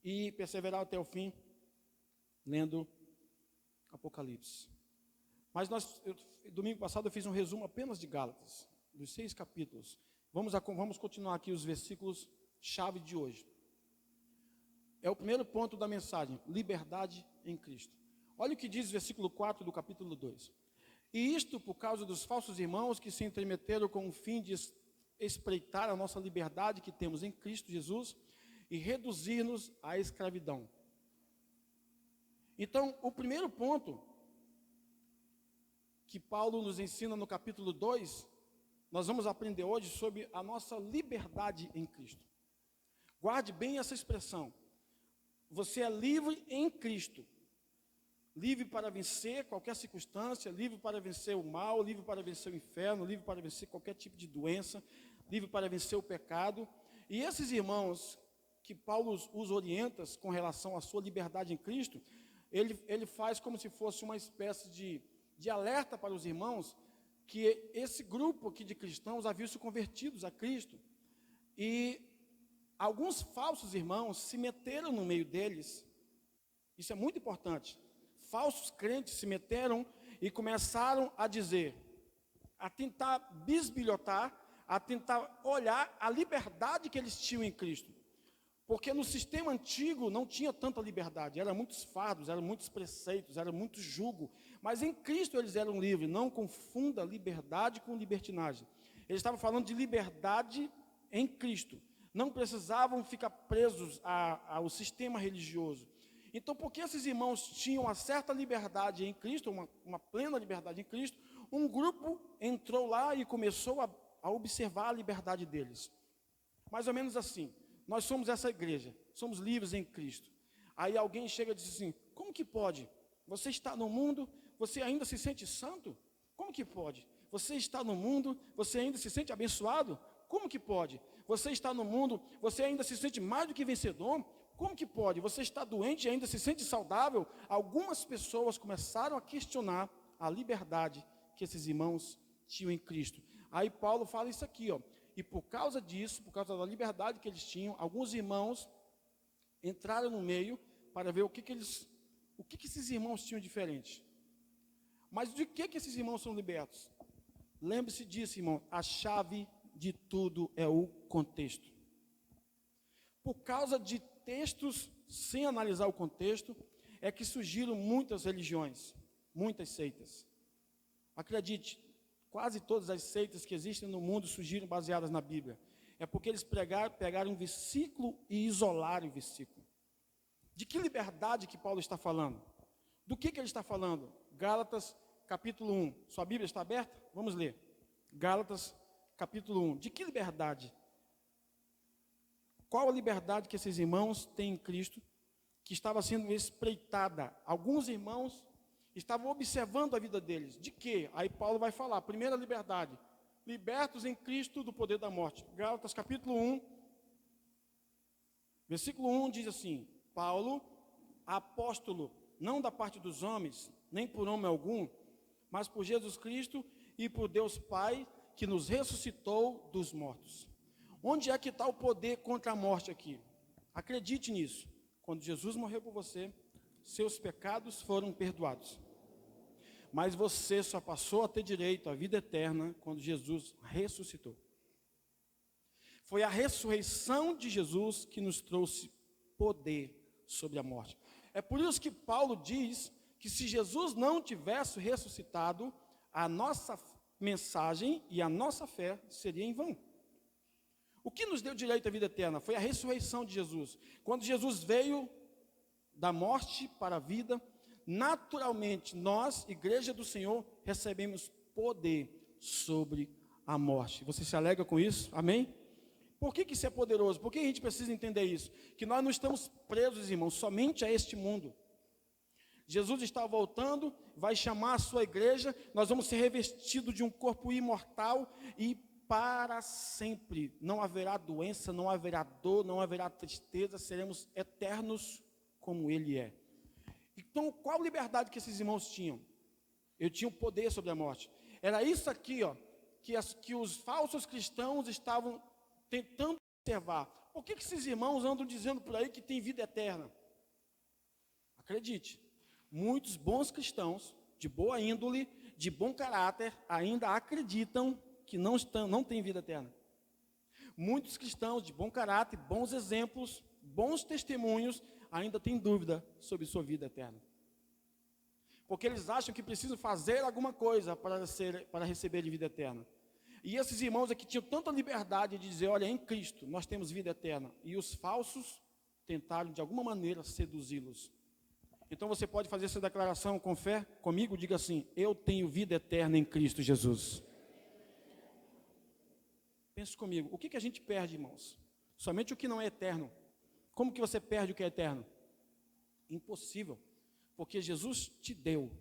S1: E perseverar até o fim, lendo Apocalipse. Mas domingo passado eu fiz um resumo apenas de Gálatas, dos 6 capítulos. Vamos continuar aqui os versículos chave de hoje. É o primeiro ponto da mensagem, liberdade em Cristo. Olha o que diz o versículo 4 do capítulo 2. E isto por causa dos falsos irmãos que se entremeteram com o fim de espreitar a nossa liberdade que temos em Cristo Jesus e reduzir-nos à escravidão. Então, o primeiro ponto que Paulo nos ensina no capítulo 2, nós vamos aprender hoje sobre a nossa liberdade em Cristo. Guarde bem essa expressão. Você é livre em Cristo. Livre para vencer qualquer circunstância, livre para vencer o mal, livre para vencer o inferno, livre para vencer qualquer tipo de doença, livre para vencer o pecado. E esses irmãos que Paulo os orienta com relação à sua liberdade em Cristo, ele faz como se fosse uma espécie de alerta para os irmãos, que esse grupo aqui de cristãos haviam se convertidos a Cristo. E alguns falsos irmãos se meteram no meio deles. Isso é muito importante. Falsos crentes se meteram e começaram a dizer, a tentar bisbilhotar, a tentar olhar a liberdade que eles tinham em Cristo. Porque no sistema antigo não tinha tanta liberdade, eram muitos fardos, eram muitos preceitos, era muito jugo. Mas em Cristo eles eram livres, não confunda liberdade com libertinagem. Eles estavam falando de liberdade em Cristo, não precisavam ficar presos ao sistema religioso. Então, porque esses irmãos tinham uma certa liberdade em Cristo, uma plena liberdade em Cristo, um grupo entrou lá e começou a observar a liberdade deles. Mais ou menos assim. Nós somos essa igreja, somos livres em Cristo. Aí alguém chega e diz assim, como que pode? Você está no mundo, você ainda se sente santo? Como que pode? Você está no mundo, você ainda se sente abençoado? Como que pode? Você está no mundo, você ainda se sente mais do que vencedor? Como que pode? Você está doente e ainda se sente saudável? Algumas pessoas começaram a questionar a liberdade que esses irmãos tinham em Cristo. Aí Paulo fala isso aqui, ó. E por causa disso, por causa da liberdade que eles tinham, alguns irmãos entraram no meio para ver o que esses irmãos tinham diferente. Mas de que esses irmãos são libertos? Lembre-se disso, irmão, a chave de tudo é o contexto. Por causa de textos sem analisar o contexto, é que surgiram muitas religiões, muitas seitas. Acredite, quase todas as seitas que existem no mundo surgiram baseadas na Bíblia. É porque eles pegaram um versículo e isolaram o versículo. De que liberdade que Paulo está falando? Do que ele está falando? Gálatas, capítulo 1. Sua Bíblia está aberta? Vamos ler. Gálatas, capítulo 1. De que liberdade? Qual a liberdade que esses irmãos têm em Cristo, que estava sendo espreitada? Alguns irmãos estavam observando a vida deles. De quê? Aí Paulo vai falar. Primeira liberdade. Libertos em Cristo do poder da morte. Gálatas capítulo 1. Versículo 1 diz assim. Paulo, apóstolo, não da parte dos homens, nem por homem algum, mas por Jesus Cristo e por Deus Pai, que nos ressuscitou dos mortos. Onde é que está o poder contra a morte aqui? Acredite nisso. Quando Jesus morreu por você, seus pecados foram perdoados. Mas você só passou a ter direito à vida eterna quando Jesus ressuscitou. Foi a ressurreição de Jesus que nos trouxe poder sobre a morte. É por isso que Paulo diz que se Jesus não tivesse ressuscitado, a nossa mensagem e a nossa fé seria em vão. O que nos deu direito à vida eterna foi a ressurreição de Jesus. Quando Jesus veio da morte para a vida, naturalmente nós, Igreja do Senhor, recebemos poder sobre a morte. Você se alegra com isso? Amém? Por que isso é poderoso? Por que a gente precisa entender isso? Que nós não estamos presos, irmãos, somente a este mundo. Jesus está voltando, vai chamar a sua igreja, nós vamos ser revestidos de um corpo imortal e para sempre. Não haverá doença, não haverá dor, não haverá tristeza, seremos eternos como Ele é. Então, qual liberdade que esses irmãos tinham? Eu tinha o poder sobre a morte. Era isso aqui, ó, que os falsos cristãos estavam tentando observar. Por que esses irmãos andam dizendo por aí que tem vida eterna? Acredite, muitos bons cristãos, de boa índole, de bom caráter, ainda acreditam que não têm vida eterna. Muitos cristãos de bom caráter, bons exemplos, bons testemunhos, ainda têm dúvida sobre sua vida eterna. Porque eles acham que precisam fazer alguma coisa para receber vida eterna. E esses irmãos aqui tinham tanta liberdade de dizer, olha, em Cristo nós temos vida eterna. E os falsos tentaram de alguma maneira seduzi-los. Então você pode fazer essa declaração com fé comigo, diga assim, eu tenho vida eterna em Cristo Jesus. Pense comigo, o que a gente perde, irmãos? Somente o que não é eterno. Como que você perde o que é eterno? Impossível, porque Jesus te deu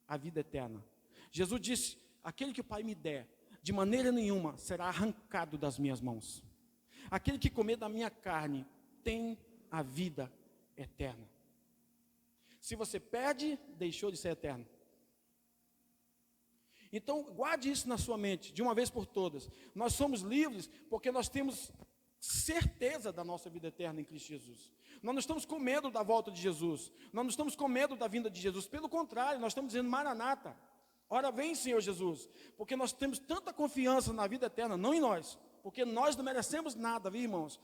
S1: a vida eterna. Jesus disse, aquele que o Pai me der, de maneira nenhuma será arrancado das minhas mãos. Aquele que comer da minha carne tem a vida eterna. Se você perde, deixou de ser eterno. Então, guarde isso na sua mente, de uma vez por todas. Nós somos livres porque nós temos certeza da nossa vida eterna em Cristo Jesus. Nós não estamos com medo da volta de Jesus. Nós não estamos com medo da vinda de Jesus. Pelo contrário, nós estamos dizendo, Maranata, ora vem, Senhor Jesus. Porque nós temos tanta confiança na vida eterna, não em nós. Porque nós não merecemos nada, viu, irmãos?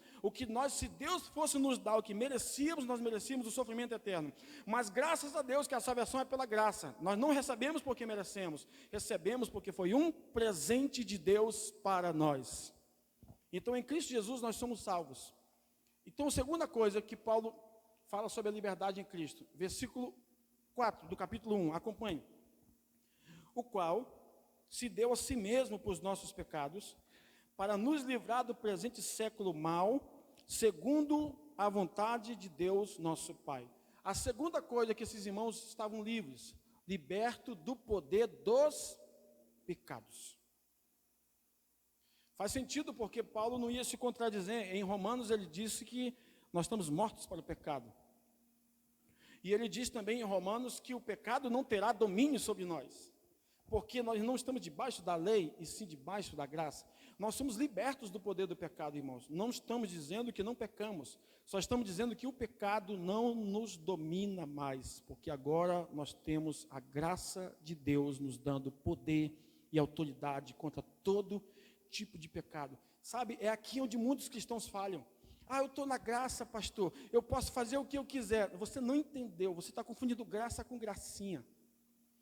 S1: Se Deus fosse nos dar o que merecíamos, nós merecíamos o sofrimento eterno. Mas graças a Deus que a salvação é pela graça. Nós não recebemos porque merecemos. Recebemos porque foi um presente de Deus para nós. Então, em Cristo Jesus, nós somos salvos. Então, a segunda coisa que Paulo fala sobre a liberdade em Cristo. Versículo 4 do capítulo 1, acompanhe. O qual se deu a si mesmo por os nossos pecados, para nos livrar do presente século mau, segundo a vontade de Deus, nosso Pai. A segunda coisa é que esses irmãos estavam livres, libertos do poder dos pecados. Faz sentido porque Paulo não ia se contradizer. Em Romanos ele disse que nós estamos mortos para o pecado. E ele diz também em Romanos que o pecado não terá domínio sobre nós. Porque nós não estamos debaixo da lei, e sim debaixo da graça. Nós somos libertos do poder do pecado, irmãos. Não estamos dizendo que não pecamos. Só estamos dizendo que o pecado não nos domina mais. Porque agora nós temos a graça de Deus nos dando poder e autoridade contra todo tipo de pecado. Sabe, é aqui onde muitos cristãos falham. Eu estou na graça, pastor. Eu posso fazer o que eu quiser. Você não entendeu. Você está confundindo graça com gracinha.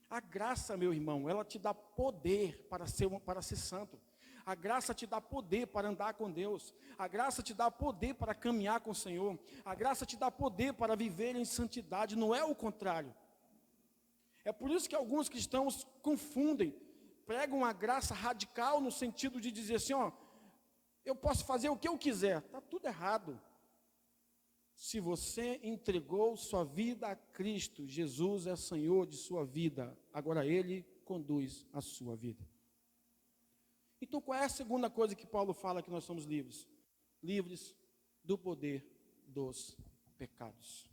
S1: A graça, meu irmão, ela te dá poder para ser santo. A graça te dá poder para andar com Deus. A graça te dá poder para caminhar com o Senhor. A graça te dá poder para viver em santidade. Não é o contrário. É por isso que alguns cristãos confundem. Pregam a graça radical no sentido de dizer assim, eu posso fazer o que eu quiser. Está tudo errado. Se você entregou sua vida a Cristo, Jesus é Senhor de sua vida. Agora Ele conduz a sua vida. Então qual é a segunda coisa que Paulo fala que nós somos livres? Livres do poder dos pecados.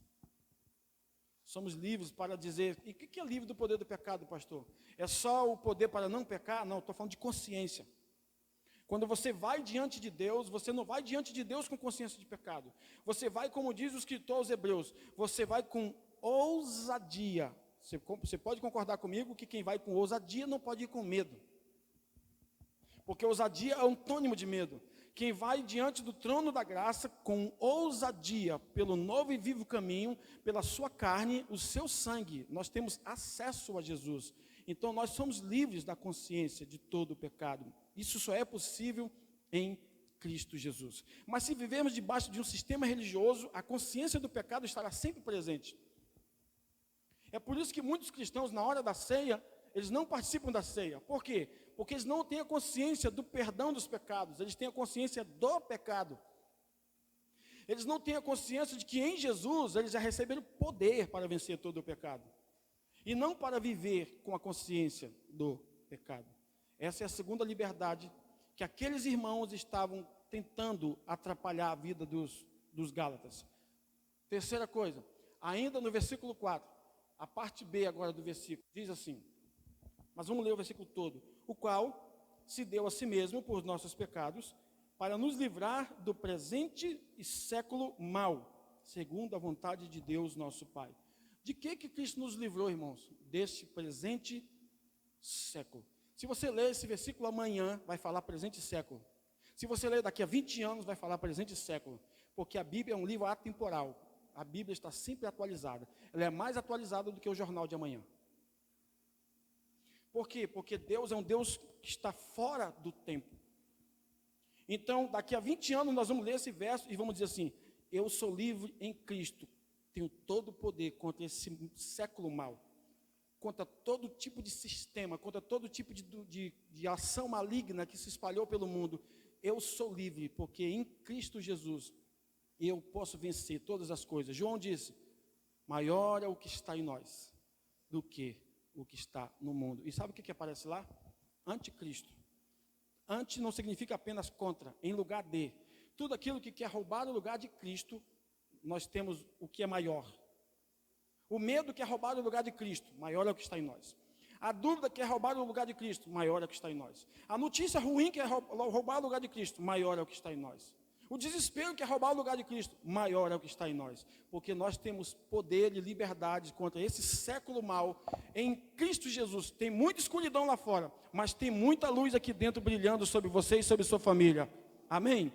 S1: Somos livres para dizer, e o que é livre do poder do pecado, pastor? É só o poder para não pecar? Não, estou falando de consciência. Quando você vai diante de Deus, você não vai diante de Deus com consciência de pecado. Você vai, como diz o escritor aos Hebreus, você vai com ousadia Você pode concordar comigo que quem vai com ousadia não pode ir com medo. Porque ousadia é antônimo de medo. Quem vai diante do trono da graça com ousadia pelo novo e vivo caminho, pela sua carne, o seu sangue, nós temos acesso a Jesus. Então nós somos livres da consciência de todo o pecado. Isso só é possível em Cristo Jesus. Mas se vivermos debaixo de um sistema religioso, a consciência do pecado estará sempre presente. É por isso que muitos cristãos, na hora da ceia, eles não participam da ceia. Por quê? Porque eles não têm a consciência do perdão dos pecados, eles têm a consciência do pecado. Eles não têm a consciência de que em Jesus eles já receberam poder para vencer todo o pecado. E não para viver com a consciência do pecado. Essa é a segunda liberdade que aqueles irmãos estavam tentando atrapalhar a vida dos Gálatas. Terceira coisa, ainda no versículo 4, a parte B agora do versículo, diz assim, mas vamos ler o versículo todo. O qual se deu a si mesmo por nossos pecados, para nos livrar do presente e século mau, segundo a vontade de Deus nosso Pai. De que Cristo nos livrou, irmãos? Deste presente século. Se você ler esse versículo amanhã, vai falar presente século. Se você ler daqui a 20 anos, vai falar presente século. Porque a Bíblia é um livro atemporal. A Bíblia está sempre atualizada. Ela é mais atualizada do que o jornal de amanhã. Por quê? Porque Deus é um Deus que está fora do tempo. Então, daqui a 20 anos, nós vamos ler esse verso e vamos dizer assim, eu sou livre em Cristo. Tenho todo o poder contra esse século mau. Contra todo tipo de sistema, contra todo tipo de ação maligna que se espalhou pelo mundo. Eu sou livre, porque em Cristo Jesus eu posso vencer todas as coisas. João disse, maior é o que está em nós do que o que está no mundo. E sabe o que aparece lá? Anticristo. Anti não significa apenas contra, em lugar de. Tudo aquilo que quer roubar o lugar de Cristo, nós temos o que é maior. O medo que é roubar o lugar de Cristo, maior é o que está em nós. A dúvida que é roubar o lugar de Cristo, maior é o que está em nós. A notícia ruim que é roubar o lugar de Cristo, maior é o que está em nós. O desespero que é roubar o lugar de Cristo, maior é o que está em nós. Porque nós temos poder e liberdade contra esse século mau em Cristo Jesus. Tem muita escuridão lá fora, mas tem muita luz aqui dentro brilhando sobre você e sobre sua família. Amém?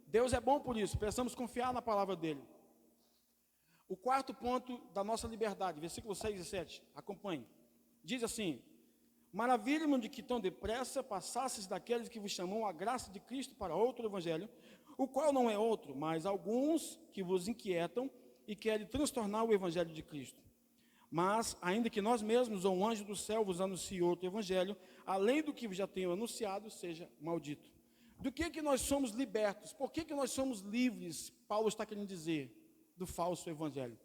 S1: Deus é bom por isso, precisamos confiar na palavra dele. O quarto ponto da nossa liberdade, versículos 6 e 7, acompanhe. Diz assim, maravilha-me de que tão depressa passasses daqueles que vos chamam a graça de Cristo para outro evangelho, o qual não é outro, mas alguns que vos inquietam e querem transtornar o evangelho de Cristo. Mas, ainda que nós mesmos ou um anjo do céu vos anuncie outro evangelho, além do que já tenho anunciado, seja maldito. Do que nós somos libertos? Por que nós somos livres? Paulo está querendo dizer do falso evangelho.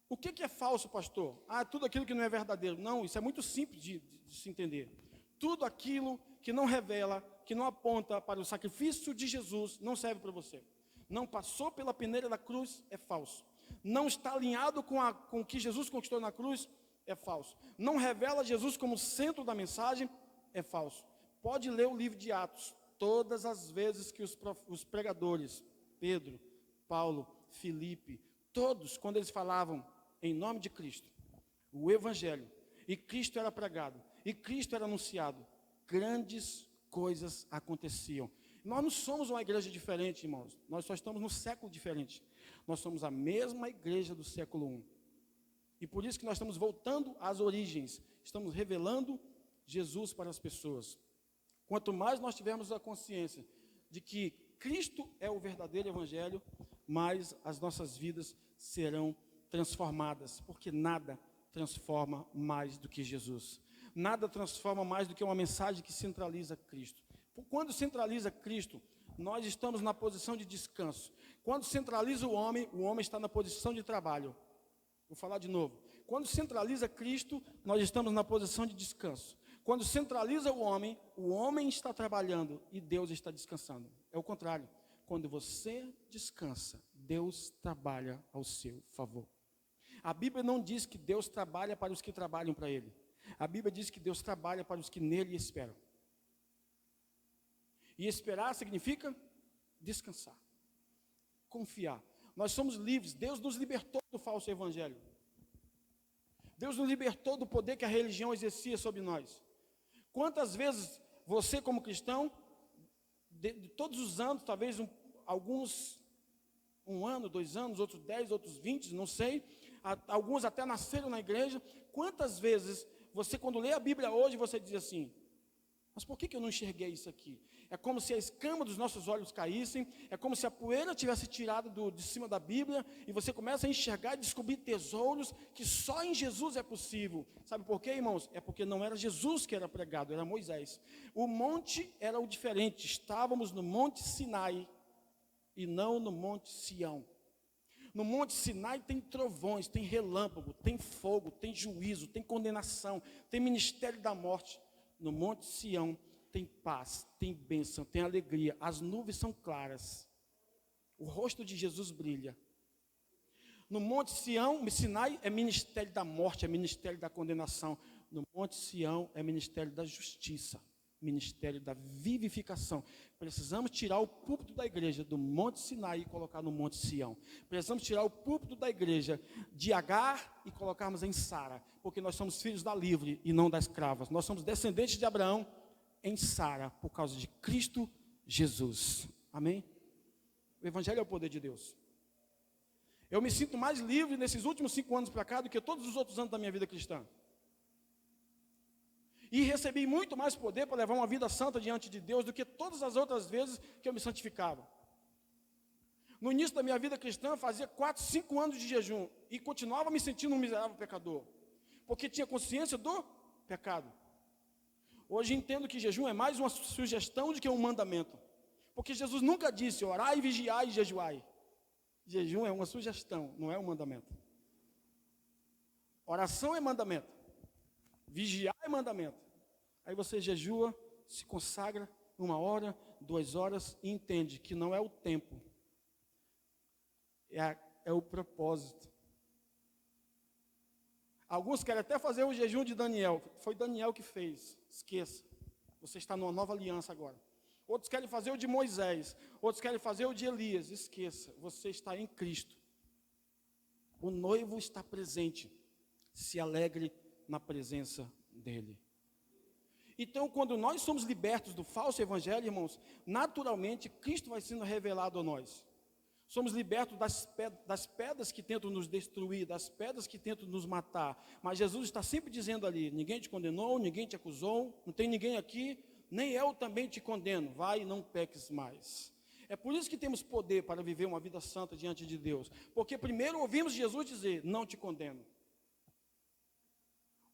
S1: O que é falso, pastor? Tudo aquilo que não é verdadeiro. Não, isso é muito simples de se entender. Tudo aquilo que não revela, que não aponta para o sacrifício de Jesus, não serve para você. Não passou pela peneira da cruz, é falso. Não está alinhado com o que Jesus conquistou na cruz, é falso. Não revela Jesus como centro da mensagem, é falso. Pode ler o livro de Atos. Todas as vezes que os pregadores, Pedro, Paulo, Filipe, todos, quando eles falavam em nome de Cristo, o Evangelho, e Cristo era pregado, e Cristo era anunciado, grandes coisas aconteciam. Nós não somos uma igreja diferente, irmãos, nós só estamos no século diferente. Nós somos a mesma igreja do século I. E por isso que nós estamos voltando às origens, estamos revelando Jesus para as pessoas. Quanto mais nós tivermos a consciência de que Cristo é o verdadeiro Evangelho, mais as nossas vidas serão transformadas, porque nada transforma mais do que Jesus. Nada transforma mais do que uma mensagem que centraliza Cristo. Quando centraliza Cristo, nós estamos na posição de descanso. Quando centraliza o homem está na posição de trabalho. Vou falar de novo. Quando centraliza Cristo, nós estamos na posição de descanso. Quando centraliza o homem está trabalhando e Deus está descansando. É o contrário. Quando você descansa, Deus trabalha ao seu favor. A Bíblia não diz que Deus trabalha para os que trabalham para Ele. A Bíblia diz que Deus trabalha para os que nele esperam. E esperar significa descansar, confiar. Nós somos livres, Deus nos libertou do falso evangelho. Deus nos libertou do poder que a religião exercia sobre nós. Quantas vezes você, como cristão, de todos os anos, talvez alguns 1 ano, 2 anos, outros 10, outros 20, não sei, alguns até nasceram na igreja. Quantas vezes você, quando lê a Bíblia hoje, você diz assim: mas por que eu não enxerguei isso aqui? É como se a escama dos nossos olhos caíssem, é como se a poeira tivesse tirado de cima da Bíblia, e você começa a enxergar e descobrir tesouros que só em Jesus é possível. Sabe por quê, irmãos? É porque não era Jesus que era pregado, era Moisés. O monte era o diferente, estávamos no Monte Sinai e não no Monte Sião. No Monte Sinai tem trovões, tem relâmpago, tem fogo, tem juízo, tem condenação, tem ministério da morte. No Monte Sião tem paz, tem bênção, tem alegria. As nuvens são claras. O rosto de Jesus brilha. No Monte Sião, Sinai é ministério da morte, é ministério da condenação. No Monte Sião é ministério da justiça, ministério da vivificação. Precisamos tirar o púlpito da igreja do Monte Sinai e colocar no Monte Sião. Precisamos tirar o púlpito da igreja de Agar e colocarmos em Sara, porque nós somos filhos da livre e não da escrava. Nós somos descendentes de Abraão em Sara, por causa de Cristo Jesus. Amém? O Evangelho é o poder de Deus. Eu me sinto mais livre nesses últimos 5 anos para cá do que todos os outros anos da minha vida cristã. E recebi muito mais poder para levar uma vida santa diante de Deus do que todas as outras vezes que eu me santificava. No início da minha vida cristã, fazia 4, 5 anos de jejum e continuava me sentindo um miserável pecador, porque tinha consciência do pecado. Hoje entendo que jejum é mais uma sugestão do que um mandamento, porque Jesus nunca disse: orai, vigiai e jejuai. Jejum é uma sugestão, não é um mandamento. Oração é mandamento. Vigiar é mandamento. Aí você jejua, se consagra 1 hora, 2 horas e entende que não é o tempo, é o propósito. Alguns querem até fazer o jejum de Daniel. Foi Daniel que fez. Esqueça. Você está numa nova aliança agora. Outros querem fazer o de Moisés. Outros querem fazer o de Elias. Esqueça. Você está em Cristo. O noivo está presente. Se alegre na presença dele. Então, quando nós somos libertos do falso evangelho, irmãos, naturalmente Cristo vai sendo revelado a nós. Somos libertos das pedras que tentam nos destruir, das pedras que tentam nos matar. Mas Jesus está sempre dizendo ali: ninguém te condenou, ninguém te acusou, não tem ninguém aqui, nem eu também te condeno. Vai e não peques mais. É por isso que temos poder para viver uma vida santa diante de Deus. Porque primeiro ouvimos Jesus dizer: não te condeno.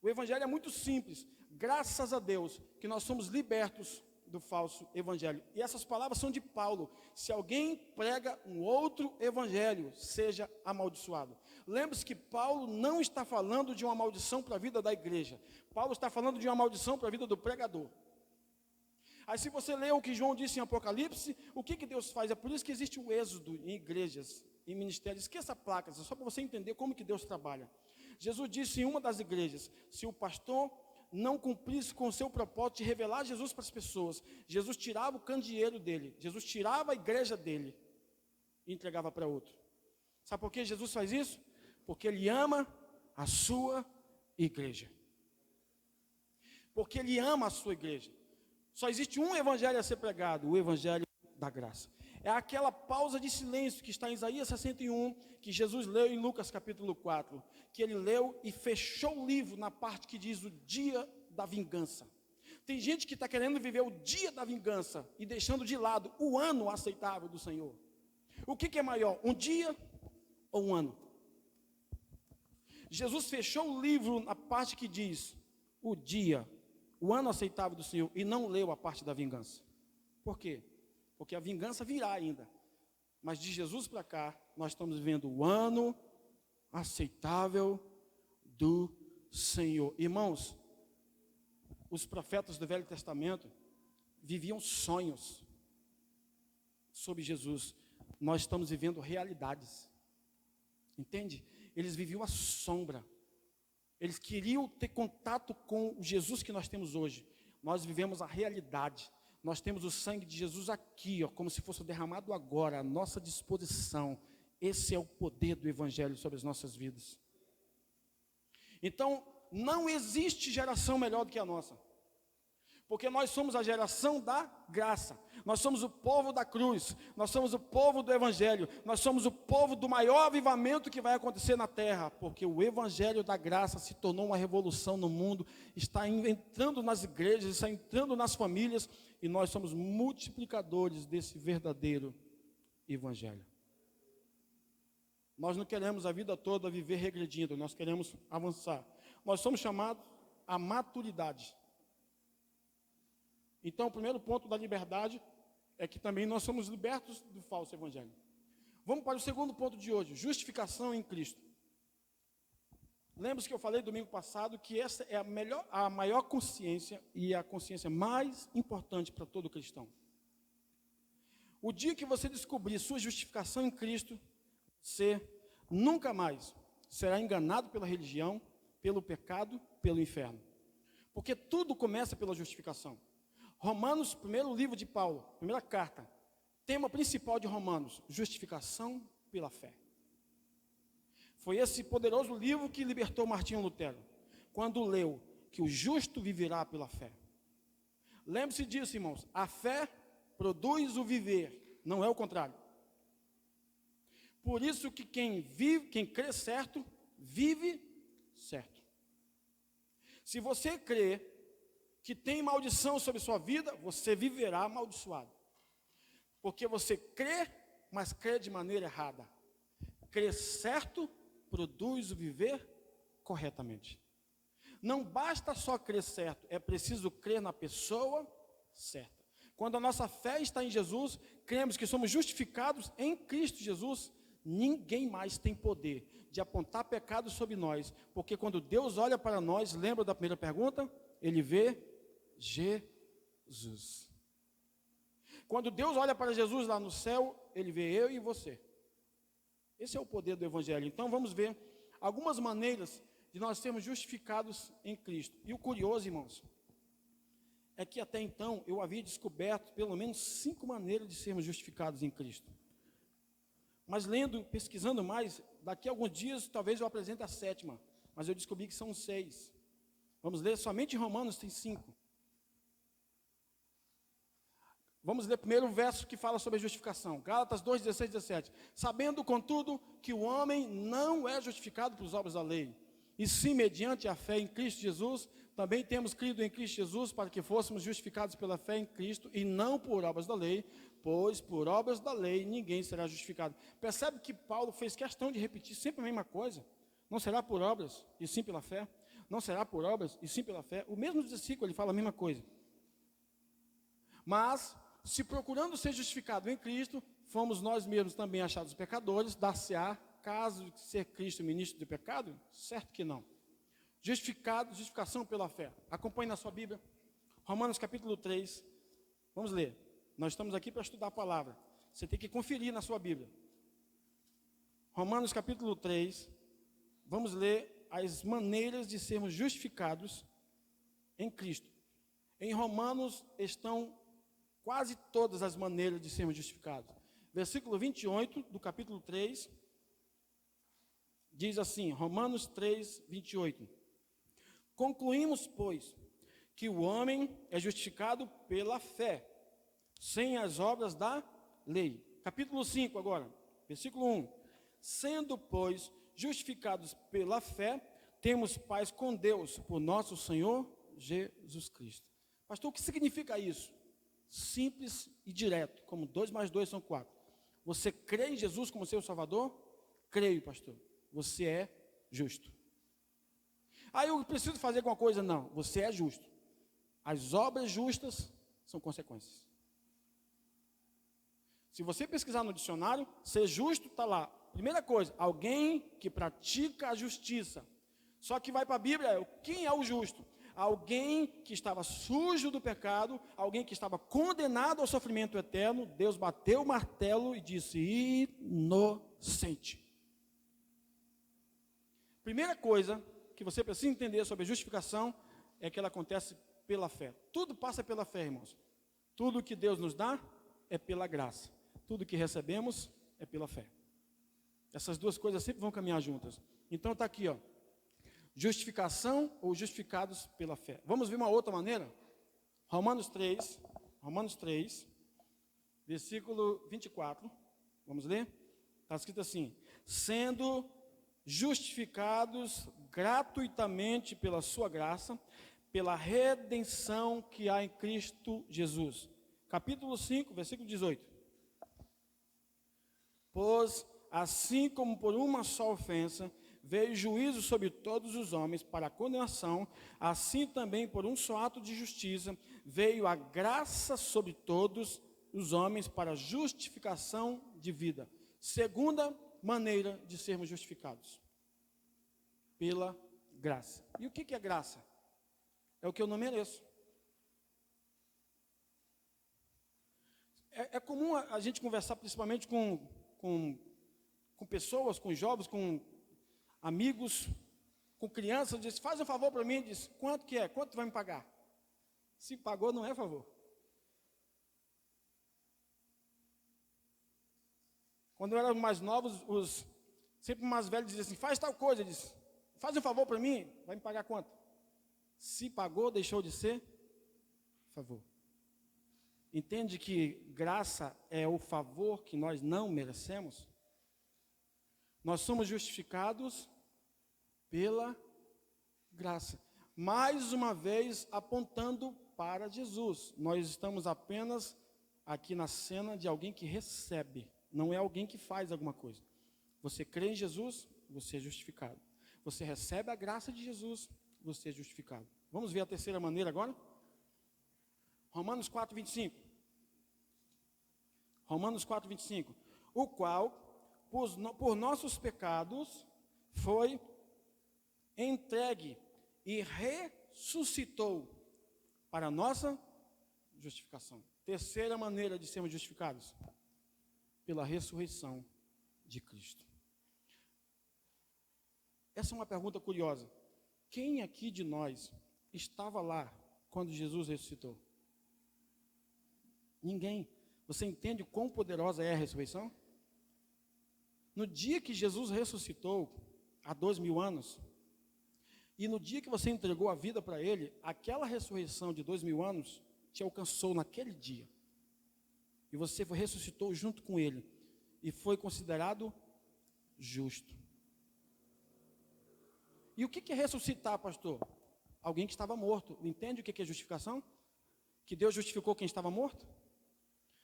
S1: O evangelho é muito simples. Graças a Deus que nós somos libertos do falso evangelho. E essas palavras são de Paulo: se alguém prega um outro evangelho, seja amaldiçoado. Lembre-se que Paulo não está falando de uma maldição para a vida da igreja. Paulo está falando de uma maldição para a vida do pregador. Aí se você lê o que João disse em Apocalipse, o que Deus faz? É por isso que existe o êxodo em igrejas, em ministérios. Esqueça placas, é só para você entender como que Deus trabalha. Jesus disse em uma das igrejas: se o pastor não cumprisse com o seu propósito de revelar Jesus para as pessoas, Jesus tirava o candeeiro dele, Jesus tirava a igreja dele e entregava para outro. Sabe por que Jesus faz isso? Porque Ele ama a sua igreja. Porque Ele ama a sua igreja. Só existe um evangelho a ser pregado: o evangelho da graça. É aquela pausa de silêncio que está em Isaías 61, que Jesus leu em Lucas capítulo 4, que ele leu e fechou o livro na parte que diz o dia da vingança. Tem gente que está querendo viver o dia da vingança e deixando de lado o ano aceitável do Senhor. O que é maior, um dia ou um ano? Jesus fechou o livro na parte que diz o dia, o ano aceitável do Senhor, e não leu a parte da vingança. Por quê? Porque a vingança virá ainda. Mas de Jesus para cá, nós estamos vivendo o ano aceitável do Senhor. Irmãos, os profetas do Velho Testamento viviam sonhos sobre Jesus. Nós estamos vivendo realidades. Entende? Eles viviam a sombra. Eles queriam ter contato com o Jesus que nós temos hoje. Nós vivemos a realidade. Nós temos o sangue de Jesus aqui, ó, como se fosse derramado agora, à nossa disposição. Esse é o poder do evangelho sobre as nossas vidas. Então, não existe geração melhor do que a nossa. Porque nós somos a geração da graça. Nós somos o povo da cruz. Nós somos o povo do evangelho. Nós somos o povo do maior avivamento que vai acontecer na terra. Porque o evangelho da graça se tornou uma revolução no mundo. Está entrando nas igrejas, está entrando nas famílias. E nós somos multiplicadores desse verdadeiro evangelho. Nós não queremos a vida toda viver regredindo. Nós queremos avançar. Nós somos chamados à maturidade. Então, o primeiro ponto da liberdade é que também nós somos libertos do falso evangelho. Vamos para o segundo ponto de hoje, justificação em Cristo. Lembre-se que eu falei domingo passado que essa é a maior consciência e a consciência mais importante para todo cristão. O dia que você descobrir sua justificação em Cristo, você nunca mais será enganado pela religião, pelo pecado, pelo inferno. Porque tudo começa pela justificação. Romanos, primeiro livro de Paulo, primeira carta, tema principal de Romanos, justificação pela fé. Foi esse poderoso livro que libertou Martinho Lutero, quando leu que o justo viverá pela fé. Lembre-se disso, irmãos, a fé produz o viver, não é o contrário. Por isso que quem crê certo, vive certo. Se você crê que tem maldição sobre sua vida, você viverá amaldiçoado. Porque você crê, mas crê de maneira errada. Crer certo produz o viver corretamente. Não basta só crer certo, é preciso crer na pessoa certa. Quando a nossa fé está em Jesus, cremos que somos justificados em Cristo Jesus, ninguém mais tem poder de apontar pecado sobre nós. Porque quando Deus olha para nós, lembra da primeira pergunta? Ele vê Jesus. Quando Deus olha para Jesus lá no céu, Ele vê eu e você. Esse é o poder do Evangelho. Então vamos ver algumas maneiras de nós sermos justificados em Cristo. E o curioso, irmãos, é que até então eu havia descoberto pelo menos 5 maneiras de sermos justificados em Cristo. Mas lendo, pesquisando mais, daqui a alguns dias talvez eu apresente a 7ª, mas eu descobri que são 6. Vamos ler somente em Romanos, tem 5. Vamos ler primeiro o verso que fala sobre a justificação. Gálatas 2, 16 e 17. Sabendo, contudo, que o homem não é justificado pelas obras da lei, e sim mediante a fé em Cristo Jesus, também temos crido em Cristo Jesus para que fôssemos justificados pela fé em Cristo e não por obras da lei, pois por obras da lei ninguém será justificado. Percebe que Paulo fez questão de repetir sempre a mesma coisa? Não será por obras e sim pela fé? Não será por obras e sim pela fé? O mesmo versículo ele fala a mesma coisa. Mas se procurando ser justificado em Cristo, fomos nós mesmos também achados pecadores, dar-se-á, caso de ser Cristo ministro do pecado? Certo que não. Justificação pela fé. Acompanhe na sua Bíblia, Romanos capítulo 3, vamos ler. Nós estamos aqui para estudar a palavra, você tem que conferir na sua Bíblia. Romanos capítulo 3, vamos ler as maneiras de sermos justificados em Cristo. Em Romanos estão quase todas as maneiras de sermos justificados. Versículo 28 do capítulo 3, diz assim, Romanos 3, 28. Concluímos, pois, que o homem é justificado pela fé, sem as obras da lei. Capítulo 5 agora, versículo 1. Sendo, pois, justificados pela fé, temos paz com Deus, por nosso Senhor Jesus Cristo. Pastor, o que significa isso? Simples e direto, como 2 mais 2 são 4. Você crê em Jesus como seu Salvador? Creio, pastor. Você é justo. Eu preciso fazer alguma coisa? Não, você é justo. As obras justas são consequências. Se você pesquisar no dicionário, ser justo está lá. Primeira coisa, alguém que pratica a justiça. Só que vai para a Bíblia, quem é o justo? Alguém que estava sujo do pecado, alguém que estava condenado ao sofrimento eterno, Deus bateu o martelo e disse, inocente. Primeira coisa que você precisa entender sobre a justificação é que ela acontece pela fé. Tudo passa pela fé, irmãos. Tudo que Deus nos dá é pela graça. Tudo que recebemos é pela fé. Essas duas coisas sempre vão caminhar juntas. Então está aqui, ó. Justificação ou justificados pela fé. Vamos ver uma outra maneira? Romanos 3, versículo 24. Vamos ler? Está escrito assim: sendo justificados gratuitamente pela sua graça, pela redenção que há em Cristo Jesus. Capítulo 5, versículo 18. Pois, assim como por uma só ofensa veio juízo sobre todos os homens para a condenação, assim também por um só ato de justiça veio a graça sobre todos os homens para a justificação de vida. Segunda maneira de sermos justificados: pela graça. E o que é graça? É o que eu não mereço. É comum a gente conversar principalmente com pessoas, com jovens, com amigos, com crianças, diz: faz um favor para mim, diz: quanto que é? Quanto vai me pagar? Se pagou, não é favor. Quando eu era mais novos, sempre mais velhos diziam assim: faz tal coisa, diz: faz um favor para mim, vai me pagar quanto? Se pagou, deixou de ser favor. Entende que graça é o favor que nós não merecemos? Nós somos justificados pela graça. Mais uma vez apontando para Jesus. Nós estamos apenas aqui na cena de alguém que recebe, não é alguém que faz alguma coisa. Você crê em Jesus, você é justificado. Você recebe a graça de Jesus, você é justificado. Vamos ver a terceira maneira agora? Romanos 4, 25. Romanos 4, 25. O qual, por nossos pecados, foi entregue e ressuscitou para a nossa justificação. Terceira maneira de sermos justificados: pela ressurreição de Cristo. Essa é uma pergunta curiosa. Quem aqui de nós estava lá quando Jesus ressuscitou? Ninguém. Você entende quão poderosa é a ressurreição? No dia que Jesus ressuscitou, há 2000 anos, e no dia que você entregou a vida para Ele, aquela ressurreição de 2000 anos te alcançou naquele dia. E você ressuscitou junto com Ele, e foi considerado justo. E o que é ressuscitar, pastor? Alguém que estava morto. Entende o que é justificação? Que Deus justificou quem estava morto?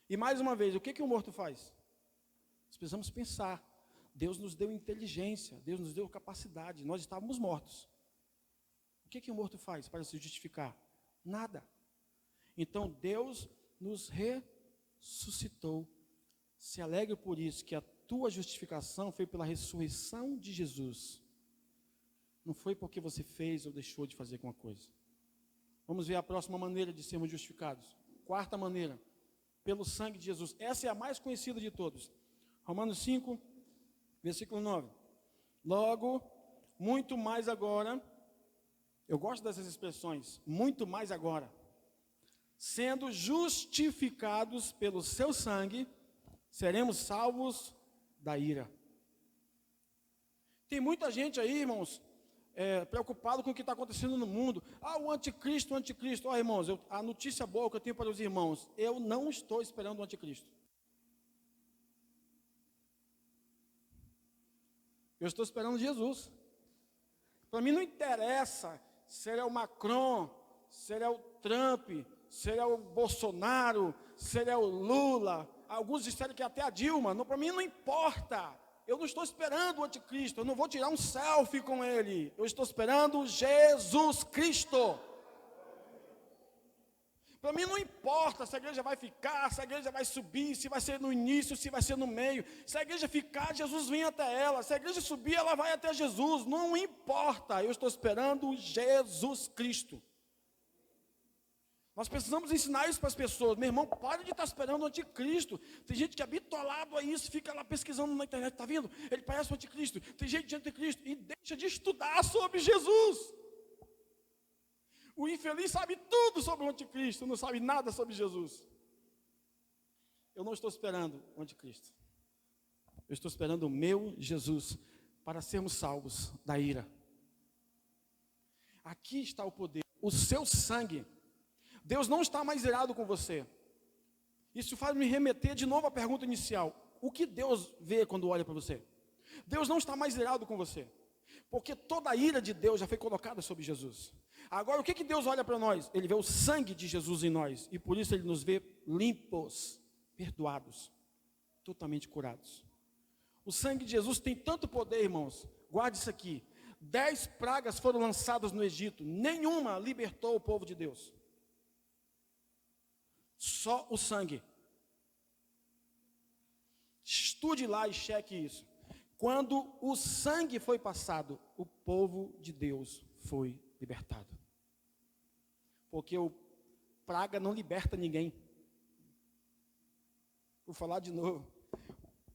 S1: E mais uma vez, o que o morto faz? Nós precisamos pensar. Deus nos deu inteligência, Deus nos deu capacidade, nós estávamos mortos. O que o morto faz para se justificar? Nada. Então Deus nos ressuscitou. Se alegre por isso, que a tua justificação foi pela ressurreição de Jesus. Não foi porque você fez ou deixou de fazer alguma coisa. Vamos ver a próxima maneira de sermos justificados. Quarta maneira: pelo sangue de Jesus. Essa é a mais conhecida de todos. Romanos 5, versículo 9. Logo, muito mais agora, eu gosto dessas expressões, muito mais agora, sendo justificados pelo seu sangue, seremos salvos da ira. Tem muita gente aí, irmãos, preocupado com o que está acontecendo no mundo. O anticristo, o anticristo. Irmãos, a notícia boa que eu tenho para os irmãos: eu não estou esperando o anticristo. Eu estou esperando Jesus. Para mim não interessa se é o Macron, se é o Trump, se é o Bolsonaro, se é o Lula. Alguns disseram que até a Dilma. Para mim não importa. Eu não estou esperando o anticristo, eu não vou tirar um selfie com ele. Eu estou esperando Jesus Cristo. Para mim não importa se a igreja vai ficar, se a igreja vai subir, se vai ser no início, se vai ser no meio. Se a igreja ficar, Jesus vem até ela. Se a igreja subir, ela vai até Jesus. Não importa, eu estou esperando Jesus Cristo. Nós precisamos ensinar isso para as pessoas. Meu irmão, pare de estar esperando o anticristo. Tem gente que é bitolado a isso, fica lá pesquisando na internet, está vendo? Ele parece o anticristo. Tem gente de anticristo e deixa de estudar sobre Jesus. O infeliz sabe tudo sobre o anticristo, não sabe nada sobre Jesus. Eu não estou esperando o anticristo. Eu estou esperando o meu Jesus para sermos salvos da ira. Aqui está o poder, o seu sangue. Deus não está mais irado com você. Isso faz me remeter de novo à pergunta inicial. O que Deus vê quando olha para você? Deus não está mais irado com você, porque toda a ira de Deus já foi colocada sobre Jesus. Agora, o que Deus olha para nós? Ele vê o sangue de Jesus em nós, e por isso Ele nos vê limpos, perdoados, totalmente curados. O sangue de Jesus tem tanto poder, irmãos, guarde isso aqui. 10 pragas foram lançadas no Egito, nenhuma libertou o povo de Deus. Só o sangue. Estude lá e cheque isso. Quando o sangue foi passado, o povo de Deus foi libertado. Porque o praga não liberta ninguém. Vou falar de novo.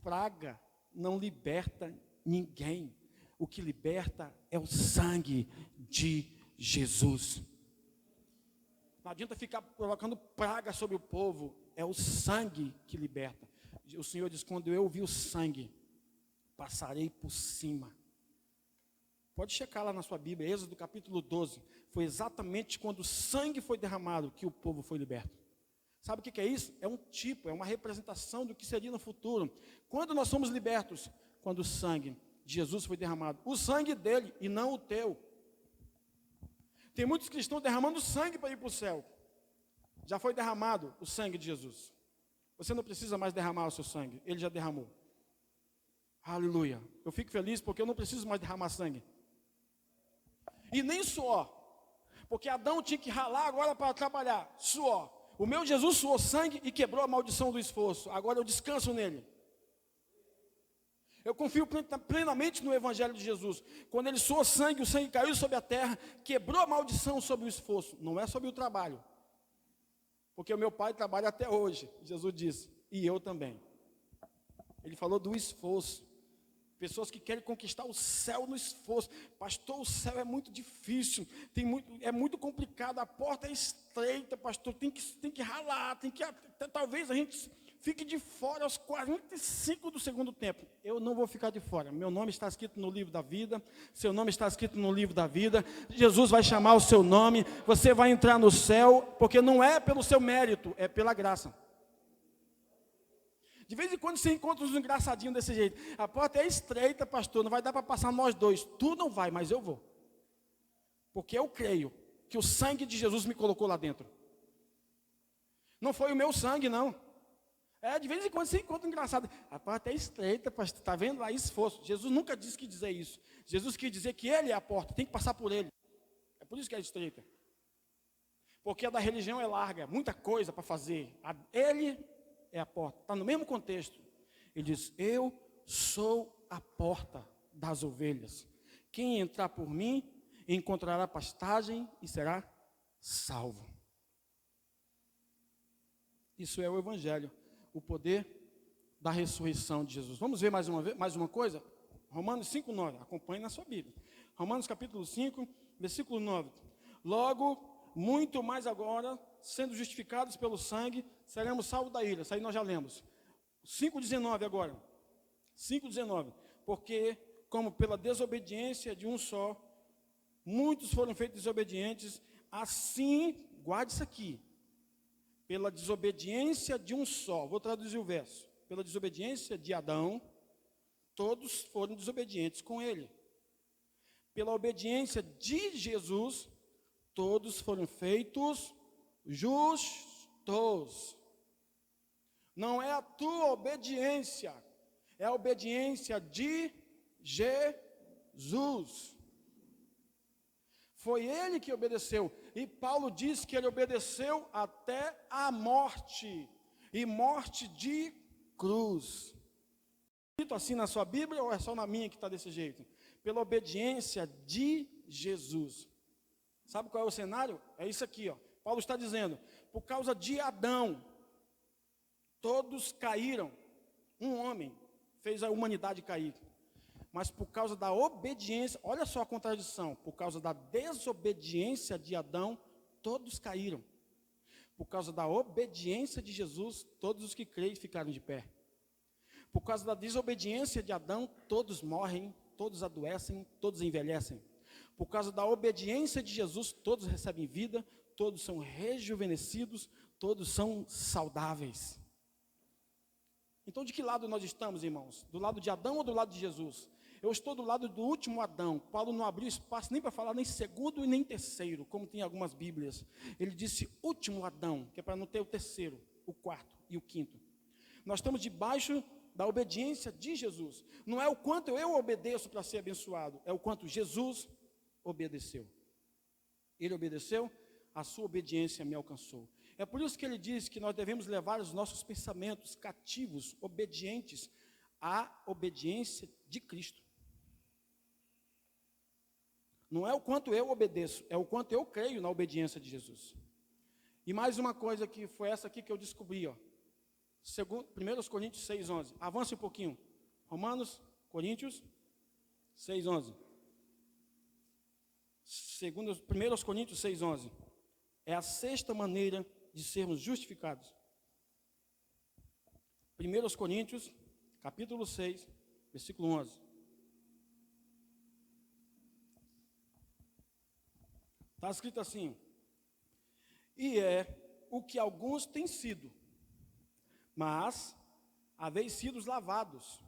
S1: Praga não liberta ninguém. O que liberta é o sangue de Jesus. Não adianta ficar colocando praga sobre o povo. É o sangue que liberta. O Senhor diz, quando eu vi o sangue, passarei por cima. Pode checar lá na sua Bíblia, Êxodo capítulo 12. Foi exatamente quando o sangue foi derramado que o povo foi liberto. Sabe o que é isso? É um tipo, é uma representação do que seria no futuro. Quando nós somos libertos? Quando o sangue de Jesus foi derramado. O sangue dele e não o teu. Tem muitos cristãos derramando sangue para ir para o céu. Já foi derramado o sangue de Jesus. Você não precisa mais derramar o seu sangue. Ele já derramou. Aleluia. Eu fico feliz porque eu não preciso mais derramar sangue. E nem suor. Porque Adão tinha que ralar agora para trabalhar. Suor. O meu Jesus suou sangue e quebrou a maldição do esforço. Agora eu descanso nele. Eu confio plenamente no Evangelho de Jesus. Quando ele suou sangue, o sangue caiu sobre a terra, quebrou a maldição sobre o esforço. Não é sobre o trabalho. Porque o meu pai trabalha até hoje, Jesus disse, e eu também. Ele falou do esforço. Pessoas que querem conquistar o céu no esforço. Pastor, o céu é muito difícil, é muito complicado, a porta é estreita, pastor, tem que ralar, talvez a gente fique de fora aos 45 do segundo tempo. Eu não vou ficar de fora. Meu nome está escrito no livro da vida. Seu nome está escrito no livro da vida. Jesus vai chamar o seu nome. Você vai entrar no céu, porque não é pelo seu mérito, é pela graça. De vez em quando você encontra uns engraçadinhos desse jeito. A porta é estreita, pastor, não vai dar para passar nós dois. Tu não vai, mas eu vou. Porque eu creio que o sangue de Jesus me colocou lá dentro. Não foi o meu sangue, não. De vez em quando você encontra um engraçado. A porta é estreita, pastor, está vendo lá, esforço. Jesus nunca disse que dizer isso. Jesus quis dizer que ele é a porta, tem que passar por ele. É por isso que é estreita. Porque a da religião é larga, muita coisa para fazer. Ele é a porta, está no mesmo contexto. Ele diz, eu sou a porta das ovelhas. Quem entrar por mim, encontrará pastagem e será salvo. Isso é o Evangelho. O poder da ressurreição de Jesus. Vamos ver mais uma coisa? Romanos 5:9, acompanhe na sua Bíblia. Romanos capítulo 5, versículo 9. Logo, muito mais agora, sendo justificados pelo sangue, seremos salvos da ira. Isso aí nós já lemos. 5:19 agora. 5:19. Porque, como pela desobediência de um só, muitos foram feitos desobedientes, assim, guarde isso aqui. Pela desobediência de um só, vou traduzir o verso. Pela desobediência de Adão, todos foram desobedientes com ele. Pela obediência de Jesus, todos foram feitos justos. Não é a tua obediência, é a obediência de Jesus. Foi ele que obedeceu. E Paulo diz que ele obedeceu até a morte. E morte de cruz. Escrito assim na sua Bíblia ou é só na minha que está desse jeito? Pela obediência de Jesus. Sabe qual é o cenário? É isso aqui, ó. Paulo está dizendo, por causa de Adão, todos caíram. Um homem fez a humanidade cair. Mas por causa da obediência, olha só a contradição, por causa da desobediência de Adão, todos caíram. Por causa da obediência de Jesus, todos os que creem ficaram de pé. Por causa da desobediência de Adão, todos morrem, todos adoecem, todos envelhecem. Por causa da obediência de Jesus, todos recebem vida, todos são rejuvenescidos, todos são saudáveis. Então, de que lado nós estamos, irmãos? Do lado de Adão ou do lado de Jesus? Eu estou do lado do último Adão. Paulo não abriu espaço nem para falar nem segundo e nem terceiro, como tem algumas Bíblias. Ele disse último Adão, que é para não ter o terceiro, o quarto e o quinto. Nós estamos debaixo da obediência de Jesus. Não é o quanto eu obedeço para ser abençoado, é o quanto Jesus obedeceu. Ele obedeceu, a sua obediência me alcançou. É por isso que ele diz que nós devemos levar os nossos pensamentos cativos, obedientes, à obediência de Cristo. Não é o quanto eu obedeço, é o quanto eu creio na obediência de Jesus. E mais uma coisa que foi essa aqui que eu descobri, ó. 1 Coríntios 6,11. Avance um pouquinho. Coríntios 6,11. 1 Coríntios 6,11. É a sexta maneira de sermos justificados. 1 Coríntios, capítulo 6, versículo 11. Está escrito assim: e é o que alguns têm sido, mas haveis sido lavados.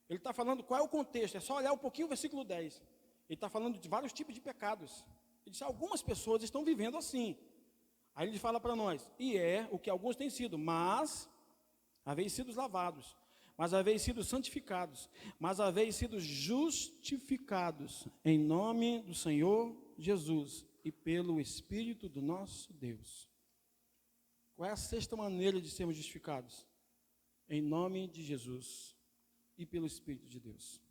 S1: Ele está falando qual é o contexto, é só olhar um pouquinho o versículo 10. Ele está falando de vários tipos de pecados. Ele diz: algumas pessoas estão vivendo assim. Aí ele fala para nós: e é o que alguns têm sido, mas haveis sido lavados, mas haveis sido santificados, mas haveis sido justificados em nome do Senhor Jesus e pelo Espírito do nosso Deus. Qual é a sexta maneira de sermos justificados? Em nome de Jesus e pelo Espírito de Deus.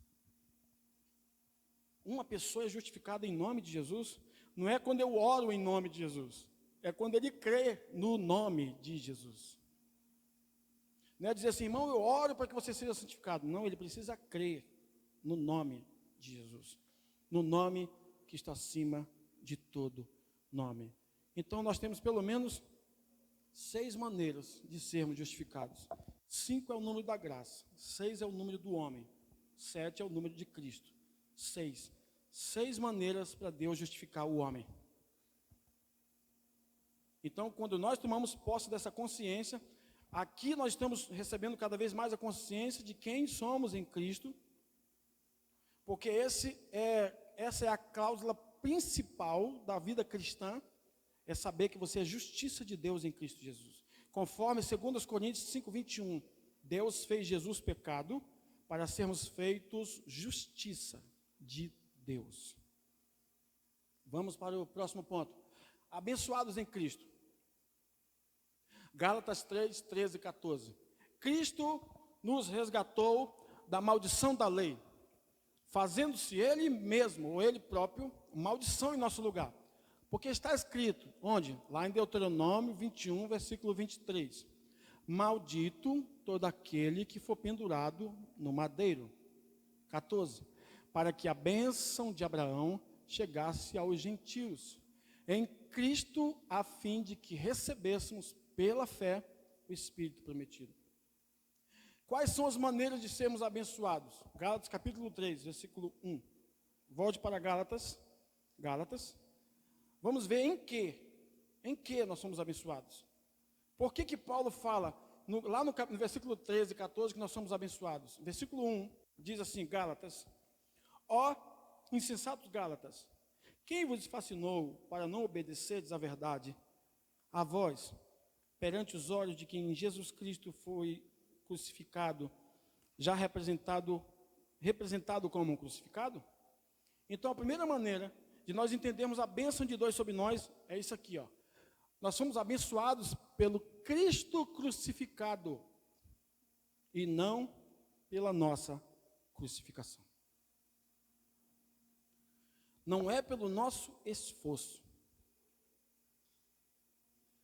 S1: Uma pessoa é justificada em nome de Jesus, não é quando eu oro em nome de Jesus, é quando ele crê no nome de Jesus. Não é dizer assim: irmão, eu oro para que você seja santificado. Não, ele precisa crer no nome de Jesus, no nome que está acima de todo nome. Então nós temos pelo menos 6 maneiras de sermos justificados. 5 é o número da graça, 6 é o número do homem, 7 é o número de Cristo. 6 maneiras para Deus justificar o homem. Então, quando nós tomamos posse dessa consciência, aqui nós estamos recebendo cada vez mais a consciência de quem somos em Cristo, porque essa é a cláusula principal da vida cristã, é saber que você é justiça de Deus em Cristo Jesus. Conforme 2 Coríntios 5:21, Deus fez Jesus pecado para sermos feitos justiça de Deus. Vamos para o próximo ponto. Abençoados em Cristo. Gálatas 3, 13 e 14. Cristo nos resgatou da maldição da lei, fazendo-se Ele mesmo, ou Ele próprio, maldição em nosso lugar. Porque está escrito, onde? Lá em Deuteronômio 21, versículo 23. Maldito todo aquele que for pendurado no madeiro. 14. Para que a bênção de Abraão chegasse aos gentios, em Cristo, a fim de que recebêssemos pela fé o Espírito prometido. Quais são as maneiras de sermos abençoados? Gálatas capítulo 3, versículo 1. Volte para Gálatas. Vamos ver em que nós somos abençoados. Por que Paulo fala, lá no versículo 13 e 14, que nós somos abençoados? Versículo 1 diz assim, Gálatas: ó insensatos Gálatas, quem vos fascinou para não obedecerdes à verdade? A vós, perante os olhos de quem Jesus Cristo foi crucificado, já representado como um crucificado? Então a primeira maneira de nós entendermos a bênção de Deus sobre nós é isso aqui, ó. Nós somos abençoados pelo Cristo crucificado e não pela nossa crucificação. Não é pelo nosso esforço.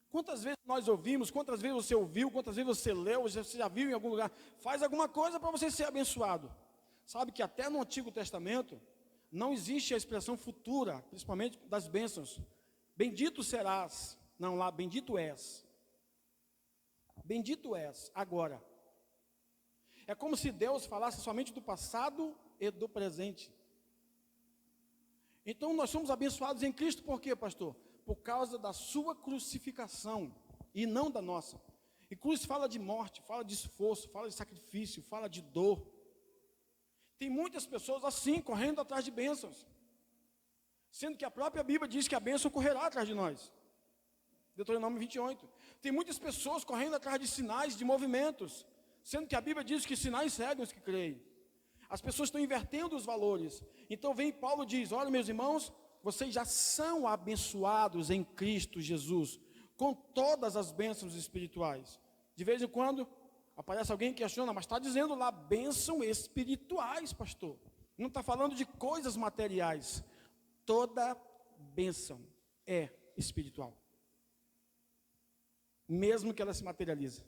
S1: Quantas vezes nós ouvimos, quantas vezes você ouviu, quantas vezes você leu, você já viu em algum lugar, faz alguma coisa para você ser abençoado. Sabe que até no Antigo Testamento não existe a expressão futura, principalmente das bênçãos. Bendito serás. Não, lá, bendito és. Bendito és, agora. É como se Deus falasse somente do passado e do presente. Então nós somos abençoados em Cristo por quê, pastor? Por causa da sua crucificação e não da nossa. E cruz fala de morte, fala de esforço, fala de sacrifício, fala de dor. Tem muitas pessoas assim, correndo atrás de bênçãos, sendo que a própria Bíblia diz que a bênção correrá atrás de nós. Deuteronômio 28. Tem muitas pessoas correndo atrás de sinais, de movimentos, sendo que a Bíblia diz que sinais seguem os que creem. As pessoas estão invertendo os valores. Então vem Paulo e diz: olha, meus irmãos, vocês já são abençoados em Cristo Jesus, com todas as bênçãos espirituais. De vez em quando aparece alguém que questiona, mas está dizendo lá bênçãos espirituais, pastor. Não está falando de coisas materiais. Toda bênção é espiritual, mesmo que ela se materialize.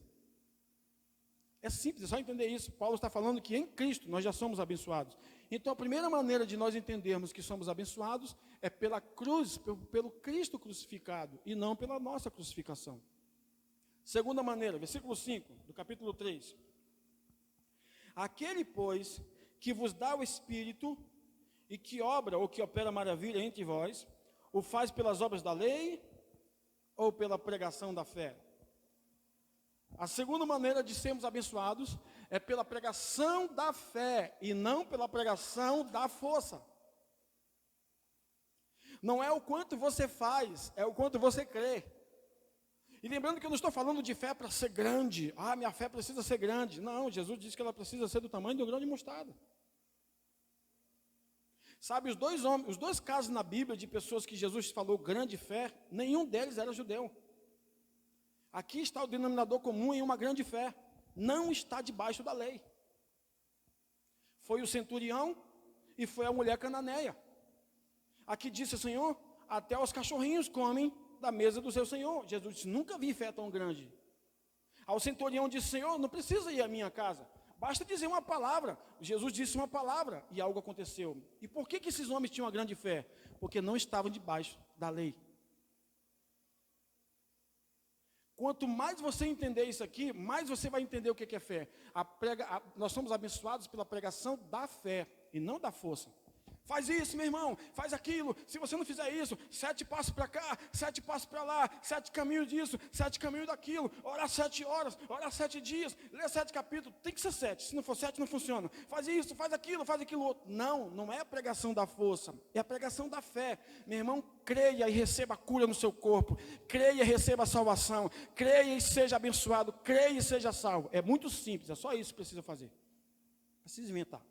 S1: É simples, é só entender isso. Paulo está falando que em Cristo nós já somos abençoados. Então a primeira maneira de nós entendermos que somos abençoados é pela cruz, pelo Cristo crucificado, e não pela nossa crucificação. Segunda maneira, versículo 5 do capítulo 3. Aquele, pois, que vos dá o Espírito e que obra ou que opera maravilha entre vós, o faz pelas obras da lei ou pela pregação da fé? A segunda maneira de sermos abençoados é pela pregação da fé e não pela pregação da força. Não é o quanto você faz, é o quanto você crê. E lembrando que eu não estou falando de fé para ser grande. Ah, minha fé precisa ser grande. Não, Jesus disse que ela precisa ser do tamanho de um grão de mostarda. Sabe, os dois casos na Bíblia de pessoas que Jesus falou grande fé, nenhum deles era judeu. Aqui está o denominador comum em uma grande fé. Não está debaixo da lei. Foi o centurião e foi a mulher cananeia. Aqui disse: Senhor, até os cachorrinhos comem da mesa do seu Senhor. Jesus disse: nunca vi fé tão grande. Ao centurião disse: Senhor, não precisa ir à minha casa, basta dizer uma palavra. Jesus disse uma palavra e algo aconteceu. E por que esses homens tinham uma grande fé? Porque não estavam debaixo da lei. Quanto mais você entender isso aqui, mais você vai entender o que é fé. Nós somos abençoados pela pregação da fé e não da força. Faz isso, meu irmão, faz aquilo. Se você não fizer isso, 7 passos para cá, 7 passos para lá, 7 caminhos disso, 7 caminhos daquilo. Orar 7 horas, orar 7 dias, ler 7 capítulos. Tem que ser 7. Se não for 7, não funciona. Faz isso, faz aquilo outro. Não, não é a pregação da força, é a pregação da fé. Meu irmão, creia e receba a cura no seu corpo. Creia e receba a salvação. Creia e seja abençoado. Creia e seja salvo. É muito simples, é só isso que precisa fazer. Precisa inventar.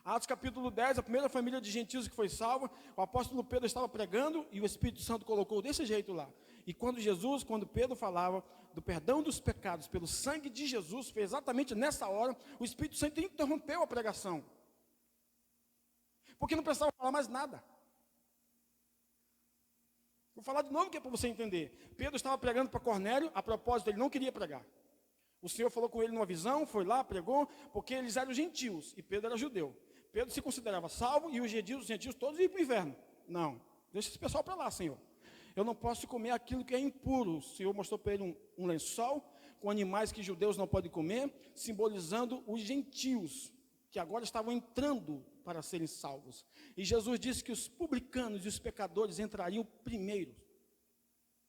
S1: Atos capítulo 10, a primeira família de gentios que foi salva, o apóstolo Pedro estava pregando e o Espírito Santo colocou desse jeito lá. E quando Pedro falava do perdão dos pecados pelo sangue de Jesus, foi exatamente nessa hora, o Espírito Santo interrompeu a pregação. Porque não precisava falar mais nada. Vou falar de novo que é para você entender. Pedro estava pregando para Cornélio, a propósito, ele não queria pregar. O Senhor falou com ele numa visão, foi lá, pregou, porque eles eram gentios e Pedro era judeu. Pedro se considerava salvo e os gentios todos iam para o inferno. Não, deixa esse pessoal para lá, Senhor. Eu não posso comer aquilo que é impuro. O Senhor mostrou para ele um lençol com animais que judeus não podem comer, simbolizando os gentios, que agora estavam entrando para serem salvos. E Jesus disse que os publicanos e os pecadores entrariam primeiro.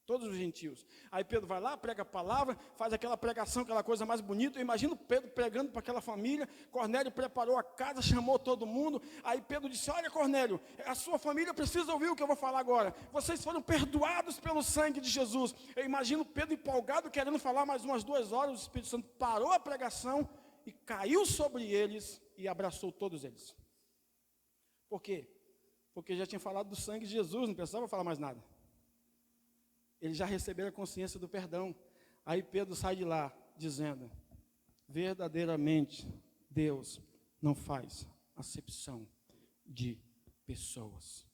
S1: Todos os gentios. Aí Pedro vai lá, prega a palavra, faz aquela pregação, aquela coisa mais bonita. Eu imagino Pedro pregando para aquela família. Cornélio preparou a casa, chamou todo mundo. Aí Pedro disse: olha, Cornélio, a sua família precisa ouvir o que eu vou falar agora. Vocês foram perdoados pelo sangue de Jesus. Eu imagino Pedro empolgado, querendo falar mais umas 2 horas. O Espírito Santo parou a pregação e caiu sobre eles e abraçou todos eles. Por quê? Porque já tinha falado do sangue de Jesus, não precisava falar mais nada. Eles já receberam a consciência do perdão. Aí Pedro sai de lá dizendo: verdadeiramente Deus não faz acepção de pessoas.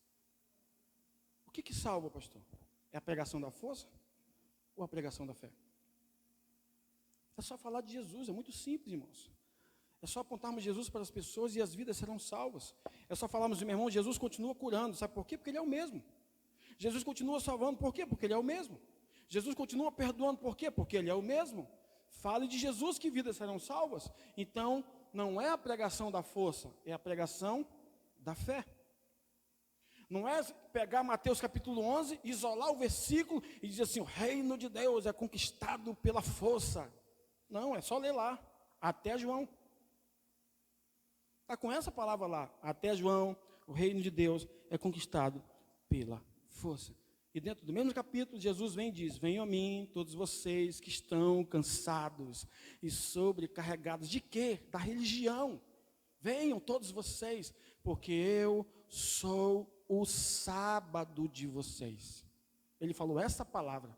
S1: O que salva, pastor? É a pregação da força ou a pregação da fé? É só falar de Jesus, é muito simples, irmãos. É só apontarmos Jesus para as pessoas e as vidas serão salvas. É só falarmos: meu irmão, Jesus continua curando. Sabe por quê? Porque Ele é o mesmo. Jesus continua salvando, por quê? Porque Ele é o mesmo. Jesus continua perdoando, por quê? Porque Ele é o mesmo. Fale de Jesus que vidas serão salvas. Então, não é a pregação da força, é a pregação da fé. Não é pegar Mateus capítulo 11, isolar o versículo e dizer assim, o reino de Deus é conquistado pela força. Não, é só ler lá, até João. Está com essa palavra lá, até João, o reino de Deus é conquistado pela força. E dentro do mesmo capítulo, Jesus vem e diz, venham a mim, todos vocês que estão cansados e sobrecarregados. De quê? Da religião. Venham todos vocês, porque eu sou o sábado de vocês. Ele falou essa palavra.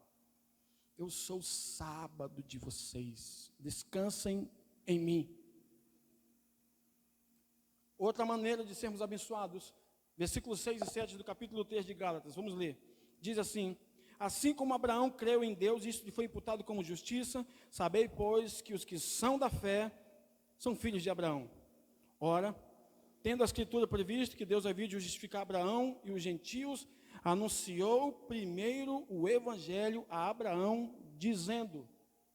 S1: Eu sou o sábado de vocês. Descansem em mim. Outra maneira de sermos abençoados, versículos 6 e 7 do capítulo 3 de Gálatas, vamos ler. Diz assim, assim como Abraão creu em Deus, isso lhe foi imputado como justiça, sabei, pois, que os que são da fé são filhos de Abraão. Ora, tendo a escritura previsto que Deus havia de justificar Abraão e os gentios, anunciou primeiro o evangelho a Abraão, dizendo,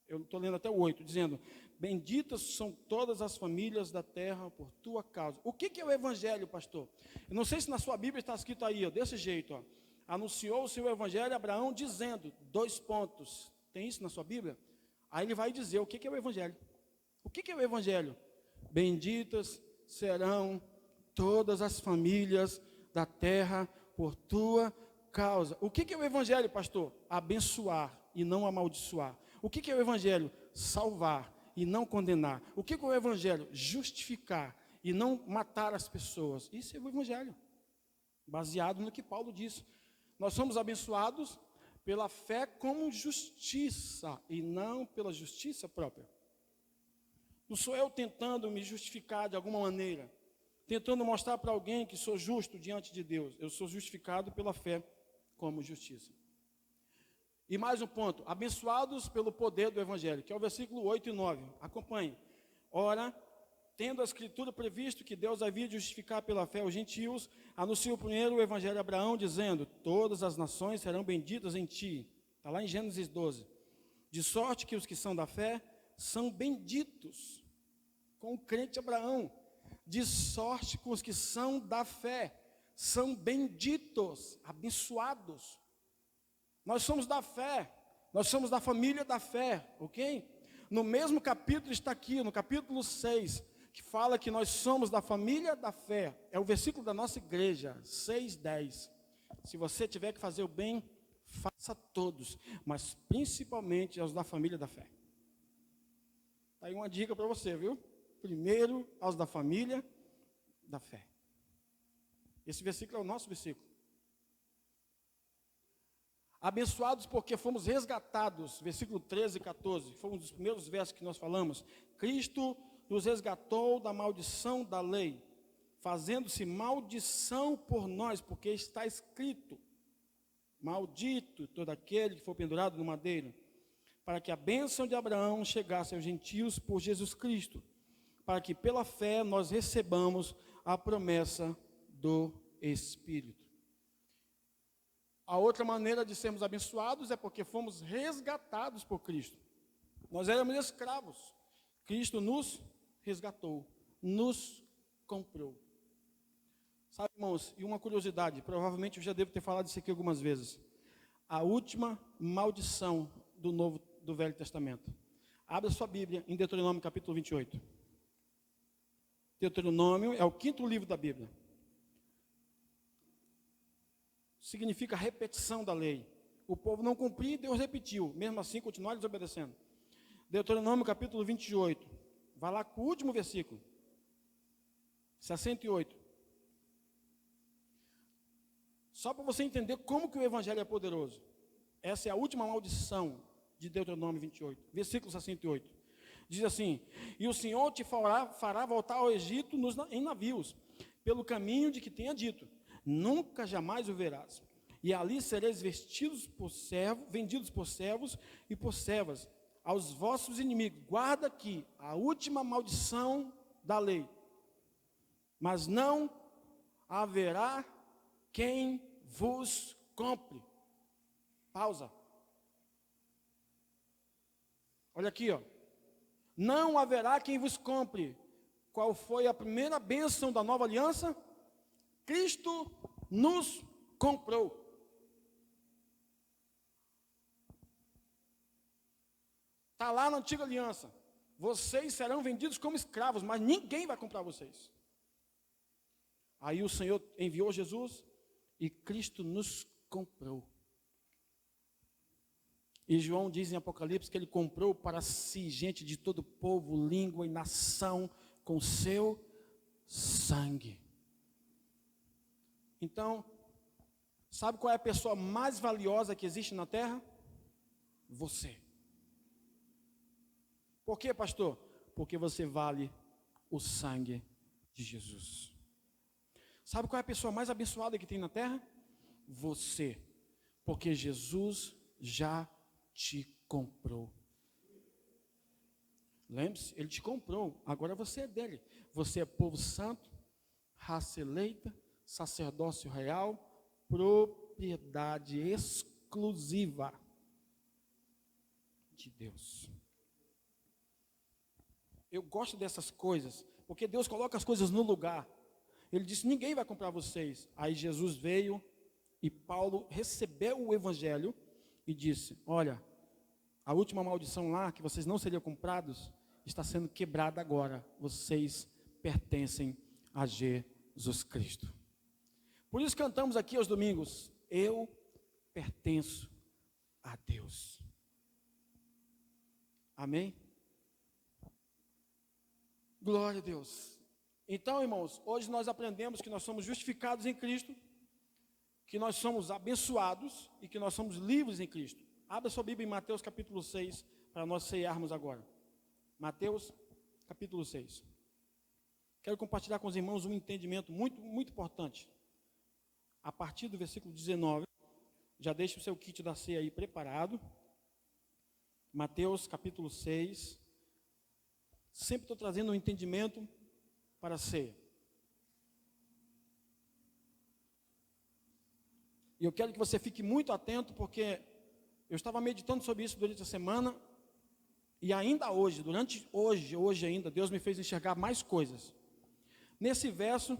S1: eu estou lendo até o 8, dizendo, benditas são todas as famílias da terra por tua causa. O que é o evangelho, pastor? Eu não sei se na sua Bíblia está escrito aí, ó, desse jeito, ó. Anunciou o seu evangelho a Abraão, dizendo, 2 pontos. Tem isso na sua Bíblia? Aí ele vai dizer o que é o evangelho. O que é o evangelho? Benditas serão todas as famílias da terra por tua causa. O que é o evangelho, pastor? Abençoar e não amaldiçoar. O que é o evangelho? Salvar e não condenar. O que é o evangelho? Justificar e não matar as pessoas. Isso é o evangelho, baseado no que Paulo disse. Nós somos abençoados pela fé como justiça e não pela justiça própria. Não sou eu tentando me justificar de alguma maneira, tentando mostrar para alguém que sou justo diante de Deus. Eu sou justificado pela fé como justiça. E mais um ponto, abençoados pelo poder do evangelho, que é o versículo 8 e 9. Acompanhe. Ora, tendo a escritura previsto que Deus havia de justificar pela fé os gentios, anunciou primeiro o evangelho a Abraão, dizendo, todas as nações serão benditas em ti. Está lá em Gênesis 12. De sorte que os que são da fé são benditos, com o crente Abraão. De sorte que os que são da fé são benditos, abençoados. Nós somos da fé, nós somos da família da fé, ok? No mesmo capítulo está aqui, no capítulo 6, que fala que nós somos da família da fé. É o versículo da nossa igreja, 6:10. Se você tiver que fazer o bem, faça a todos, mas principalmente aos da família da fé. Está aí uma dica para você, viu? Primeiro aos da família da fé. Esse versículo é o nosso versículo. Abençoados porque fomos resgatados, versículo 13 e 14, foi um dos primeiros versos que nós falamos. Cristo nos resgatou da maldição da lei, fazendo-se maldição por nós, porque está escrito, maldito todo aquele que for pendurado no madeiro, para que a bênção de Abraão chegasse aos gentios por Jesus Cristo, para que pela fé nós recebamos a promessa do Espírito. A outra maneira de sermos abençoados é porque fomos resgatados por Cristo. Nós éramos escravos. Cristo nos resgatou, nos comprou. Sabe, irmãos, e uma curiosidade, provavelmente eu já devo ter falado isso aqui algumas vezes. A última maldição do Velho Testamento. Abra sua Bíblia em Deuteronômio capítulo 28. Deuteronômio é o 5º livro da Bíblia. Significa repetição da lei. O povo não cumpria e Deus repetiu. Mesmo assim, continuaram desobedecendo. Deuteronômio capítulo 28. Vai lá com o último versículo. 68. Só para você entender como que o evangelho é poderoso. Essa é a última maldição de Deuteronômio 28. Versículo 68. Diz assim, e o Senhor te fará voltar ao Egito em navios, pelo caminho de que tenha dito. Nunca jamais o verás. E ali sereis vendidos por servos e por servas, aos vossos inimigos. Guarda aqui a última maldição da lei. Mas não haverá quem vos compre. Pausa. Olha aqui, ó. Não haverá quem vos compre. Qual foi a primeira bênção da nova aliança? Cristo nos comprou. Está lá na antiga aliança. Vocês serão vendidos como escravos, mas ninguém vai comprar vocês. Aí o Senhor enviou Jesus e Cristo nos comprou. E João diz em Apocalipse que ele comprou para si gente de todo povo, língua e nação com seu sangue. Então, sabe qual é a pessoa mais valiosa que existe na terra? Você. Por quê, pastor? Porque você vale o sangue de Jesus. Sabe qual é a pessoa mais abençoada que tem na terra? Você. Porque Jesus já te comprou. Lembre-se, ele te comprou, agora você é dele. Você é povo santo, raça eleita, sacerdócio real, propriedade exclusiva de Deus. Eu gosto dessas coisas, porque Deus coloca as coisas no lugar. Ele disse, ninguém vai comprar vocês. Aí Jesus veio e Paulo recebeu o evangelho e disse, olha, a última maldição lá, que vocês não seriam comprados, está sendo quebrada agora. Vocês pertencem a Jesus Cristo. Por isso cantamos aqui aos domingos, eu pertenço a Deus. Amém? Glória a Deus. Então, irmãos, hoje nós aprendemos que nós somos justificados em Cristo, que nós somos abençoados e que nós somos livres em Cristo. Abra sua Bíblia em Mateus capítulo 6, para nós ceiarmos agora. Mateus capítulo 6. Quero compartilhar com os irmãos um entendimento muito, muito importante. A partir do versículo 19, já deixe o seu kit da ceia aí preparado. Mateus capítulo 6. Sempre estou trazendo um entendimento para a ceia. E eu quero que você fique muito atento, porque eu estava meditando sobre isso durante a semana, e ainda hoje, hoje ainda, Deus me fez enxergar mais coisas. Nesse verso,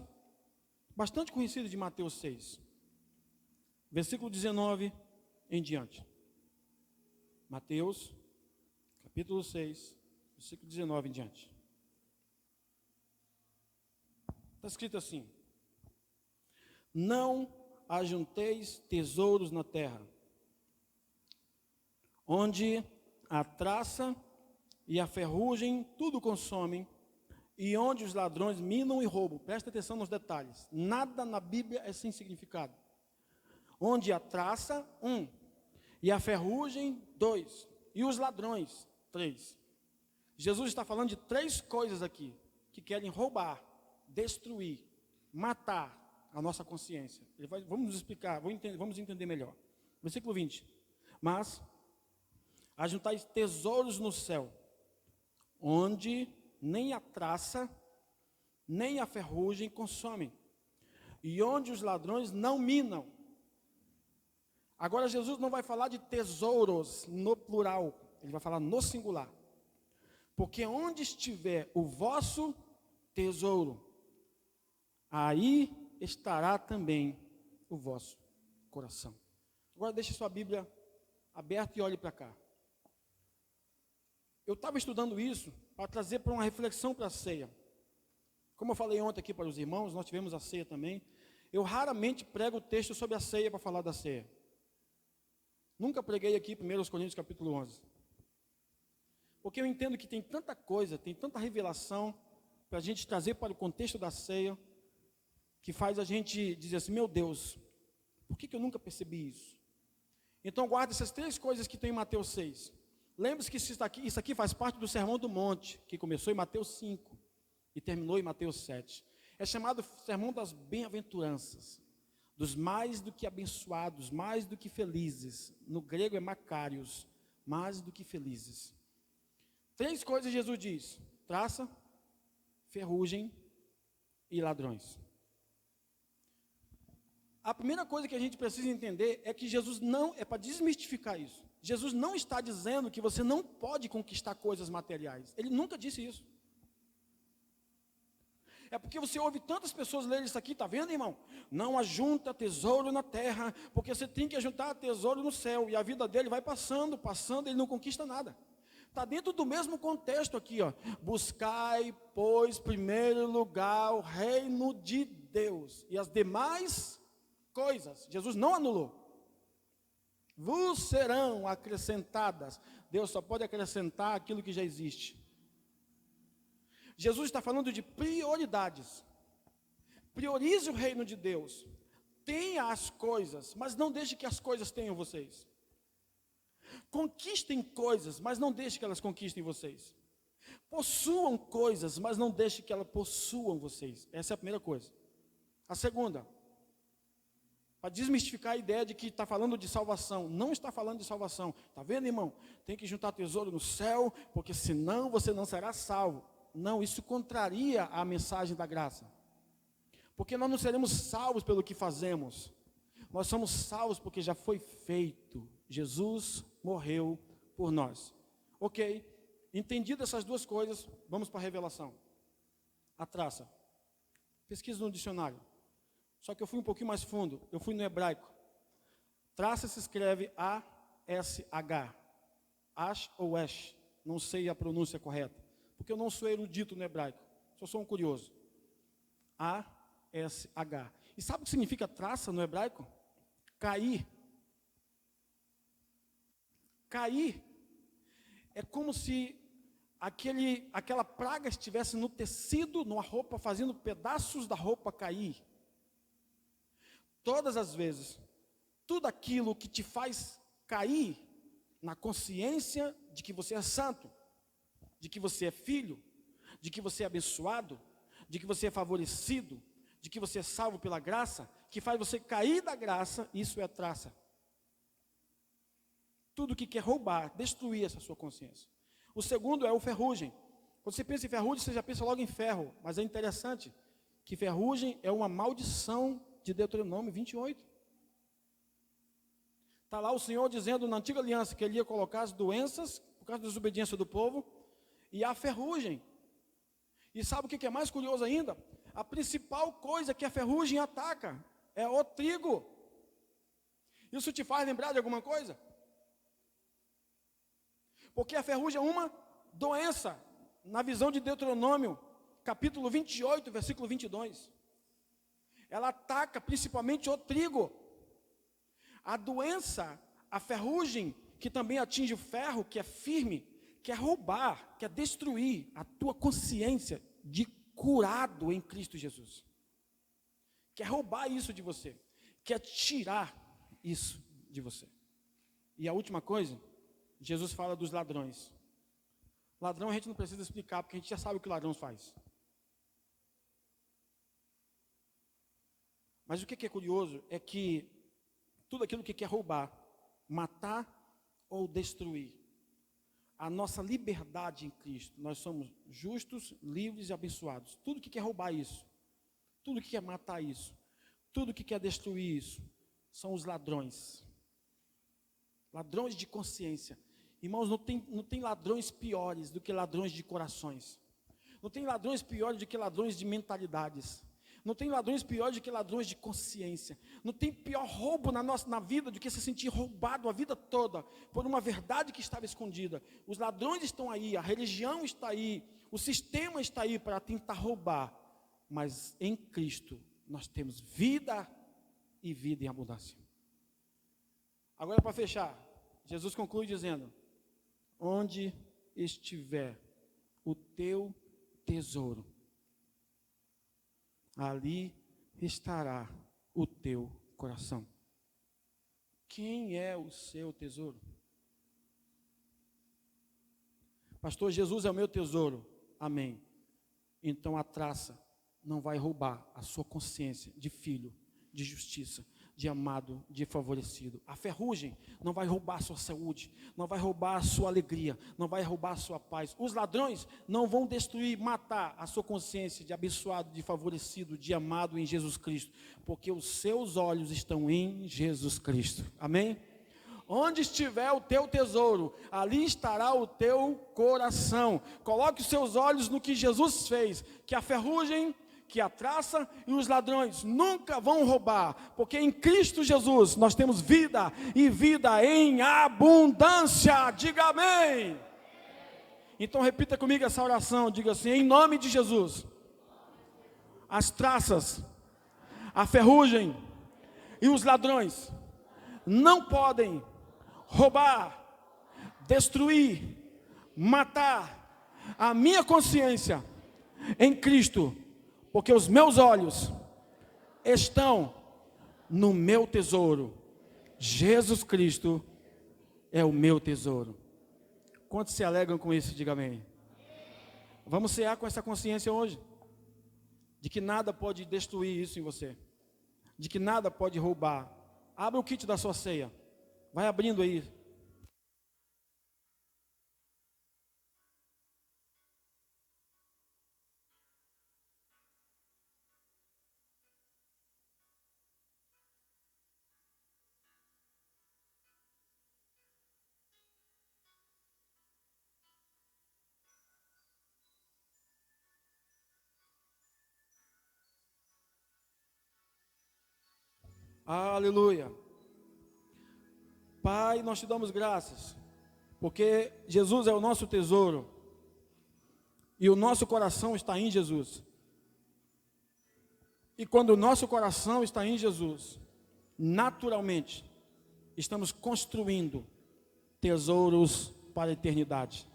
S1: bastante conhecido de Mateus 6, versículo 19 em diante. Mateus, capítulo 6, versículo 19 em diante. Está escrito assim: não ajunteis tesouros na terra, onde a traça e a ferrugem tudo consomem, e onde os ladrões minam e roubam. Presta atenção nos detalhes. Nada na Bíblia é sem significado. Onde a traça, 1, e a ferrugem, 2, e os ladrões, 3. Jesus está falando de 3 coisas aqui, que querem roubar, destruir, matar a nossa consciência. Vamos nos explicar, vamos entender melhor. Versículo 20. Mas ajuntai tesouros no céu, onde nem a traça, nem a ferrugem consomem, e onde os ladrões não minam. Agora Jesus não vai falar de tesouros no plural, ele vai falar no singular. Porque onde estiver o vosso tesouro, aí estará também o vosso coração. Agora deixe sua Bíblia aberta e olhe para cá. Eu estava estudando isso para trazer para uma reflexão para a ceia. Como eu falei ontem aqui para os irmãos, nós tivemos a ceia também. Eu raramente prego o texto sobre a ceia para falar da ceia. Nunca preguei aqui 1 Coríntios capítulo 11. Porque eu entendo que tem tanta coisa, tem tanta revelação para a gente trazer para o contexto da ceia, que faz a gente dizer assim, meu Deus, por que eu nunca percebi isso? Então guarda essas 3 coisas que tem em Mateus 6. Lembre-se que isso aqui faz parte do Sermão do Monte, que começou em Mateus 5 e terminou em Mateus 7. É chamado Sermão das Bem-aventuranças, dos mais do que abençoados, mais do que felizes. No grego é Macários, mais do que felizes. 3 coisas Jesus diz: traça, ferrugem e ladrões. A primeira coisa que a gente precisa entender é que Jesus não, é para desmistificar isso. Jesus não está dizendo que você não pode conquistar coisas materiais. Ele nunca disse isso. É porque você ouve tantas pessoas lerem isso aqui, está vendo, irmão? Não ajunta tesouro na terra, porque você tem que ajuntar tesouro no céu. E a vida dele vai passando, ele não conquista nada. Está dentro do mesmo contexto aqui, ó. Buscai, pois, primeiro lugar o reino de Deus. E as demais coisas, Jesus não anulou. Vos serão acrescentadas. Deus só pode acrescentar aquilo que já existe. Jesus está falando de prioridades. Priorize o reino de Deus. Tenha as coisas, mas não deixe que as coisas tenham vocês. Conquistem coisas, mas não deixe que elas conquistem vocês. Possuam coisas, mas não deixe que elas possuam vocês. Essa é a primeira coisa. A segunda, para desmistificar a ideia de que está falando de salvação. Não está falando de salvação. Está vendo, irmão? Tem que juntar tesouro no céu, porque senão você não será salvo. Não, isso contraria a mensagem da graça. Porque nós não seremos salvos pelo que fazemos. Nós somos salvos porque já foi feito. Jesus morreu por nós. Ok, entendido essas duas coisas, vamos para a revelação. A traça. Pesquisa no dicionário. Só que eu fui um pouquinho mais fundo, eu fui no hebraico. Traça se escreve A-S-H. Ash ou Esh, não sei a pronúncia correta. Porque eu não sou erudito no hebraico, só sou um curioso. A-S-H. E sabe o que significa traça no hebraico? Cair. Cair é como se aquela praga estivesse no tecido, numa roupa, fazendo pedaços da roupa cair. Todas as vezes, tudo aquilo que te faz cair na consciência de que você é santo, de que você é filho, de que você é abençoado, de que você é favorecido, de que você é salvo pela graça, que faz você cair da graça, isso é traça. Tudo que quer roubar, destruir essa sua consciência. O segundo é o ferrugem. Quando você pensa em ferrugem, você já pensa logo em ferro. Mas é interessante que ferrugem é uma maldição de Deuteronômio 28. Está lá o Senhor dizendo na antiga aliança que Ele ia colocar as doenças, por causa da desobediência do povo, e a ferrugem. E sabe o que é mais curioso ainda? A principal coisa que a ferrugem ataca é o trigo. Isso te faz lembrar de alguma coisa? Porque a ferrugem é uma doença, na visão de Deuteronômio, capítulo 28, versículo 22. Ela ataca principalmente o trigo. A doença, a ferrugem, que também atinge o ferro, que é firme, quer roubar, quer destruir a tua consciência de curado em Cristo Jesus. Quer roubar isso de você, quer tirar isso de você. E a última coisa, Jesus fala dos ladrões. Ladrão a gente não precisa explicar, porque a gente já sabe o que o ladrão faz. Mas o que é curioso é que tudo aquilo que quer roubar, matar ou destruir, a nossa liberdade em Cristo, nós somos justos, livres e abençoados. Tudo que quer roubar isso, tudo que quer matar isso, tudo que quer destruir isso, são os ladrões. Ladrões de consciência. Irmãos, não tem ladrões piores do que ladrões de corações. Não tem ladrões piores do que ladrões de mentalidades. Não tem ladrões piores do que ladrões de consciência. Não tem pior roubo na vida do que se sentir roubado a vida toda por uma verdade que estava escondida. Os ladrões estão aí, a religião está aí, o sistema está aí para tentar roubar. Mas em Cristo nós temos vida e vida em abundância. Agora, para fechar, Jesus conclui dizendo: onde estiver o teu tesouro, ali estará o teu coração. Quem é o seu tesouro? Pastor, Jesus é o meu tesouro. Amém. Então a traça não vai roubar a sua consciência de filho, de justiça, de amado, de favorecido. A ferrugem não vai roubar a sua saúde, não vai roubar a sua alegria, não vai roubar a sua paz. Os ladrões não vão destruir, matar a sua consciência de abençoado, de favorecido, de amado em Jesus Cristo, porque os seus olhos estão em Jesus Cristo. Amém? Onde estiver o teu tesouro, ali estará o teu coração. Coloque os seus olhos no que Jesus fez, que a ferrugem, que a traça e os ladrões nunca vão roubar, porque em Cristo Jesus nós temos vida e vida em abundância. Diga amém. Então repita comigo essa oração, diga assim: em nome de Jesus, as traças, a ferrugem e os ladrões não podem roubar, destruir, matar a minha consciência em Cristo, porque os meus olhos estão no meu tesouro. Jesus Cristo é o meu tesouro. Quantos se alegram com isso? Diga amém. Vamos cear com essa consciência hoje, de que nada pode destruir isso em você, de que nada pode roubar. Abra o kit da sua ceia, vai abrindo aí. Aleluia. Pai, nós te damos graças, porque Jesus é o nosso tesouro, e o nosso coração está em Jesus. E quando o nosso coração está em Jesus, naturalmente, estamos construindo tesouros para a eternidade.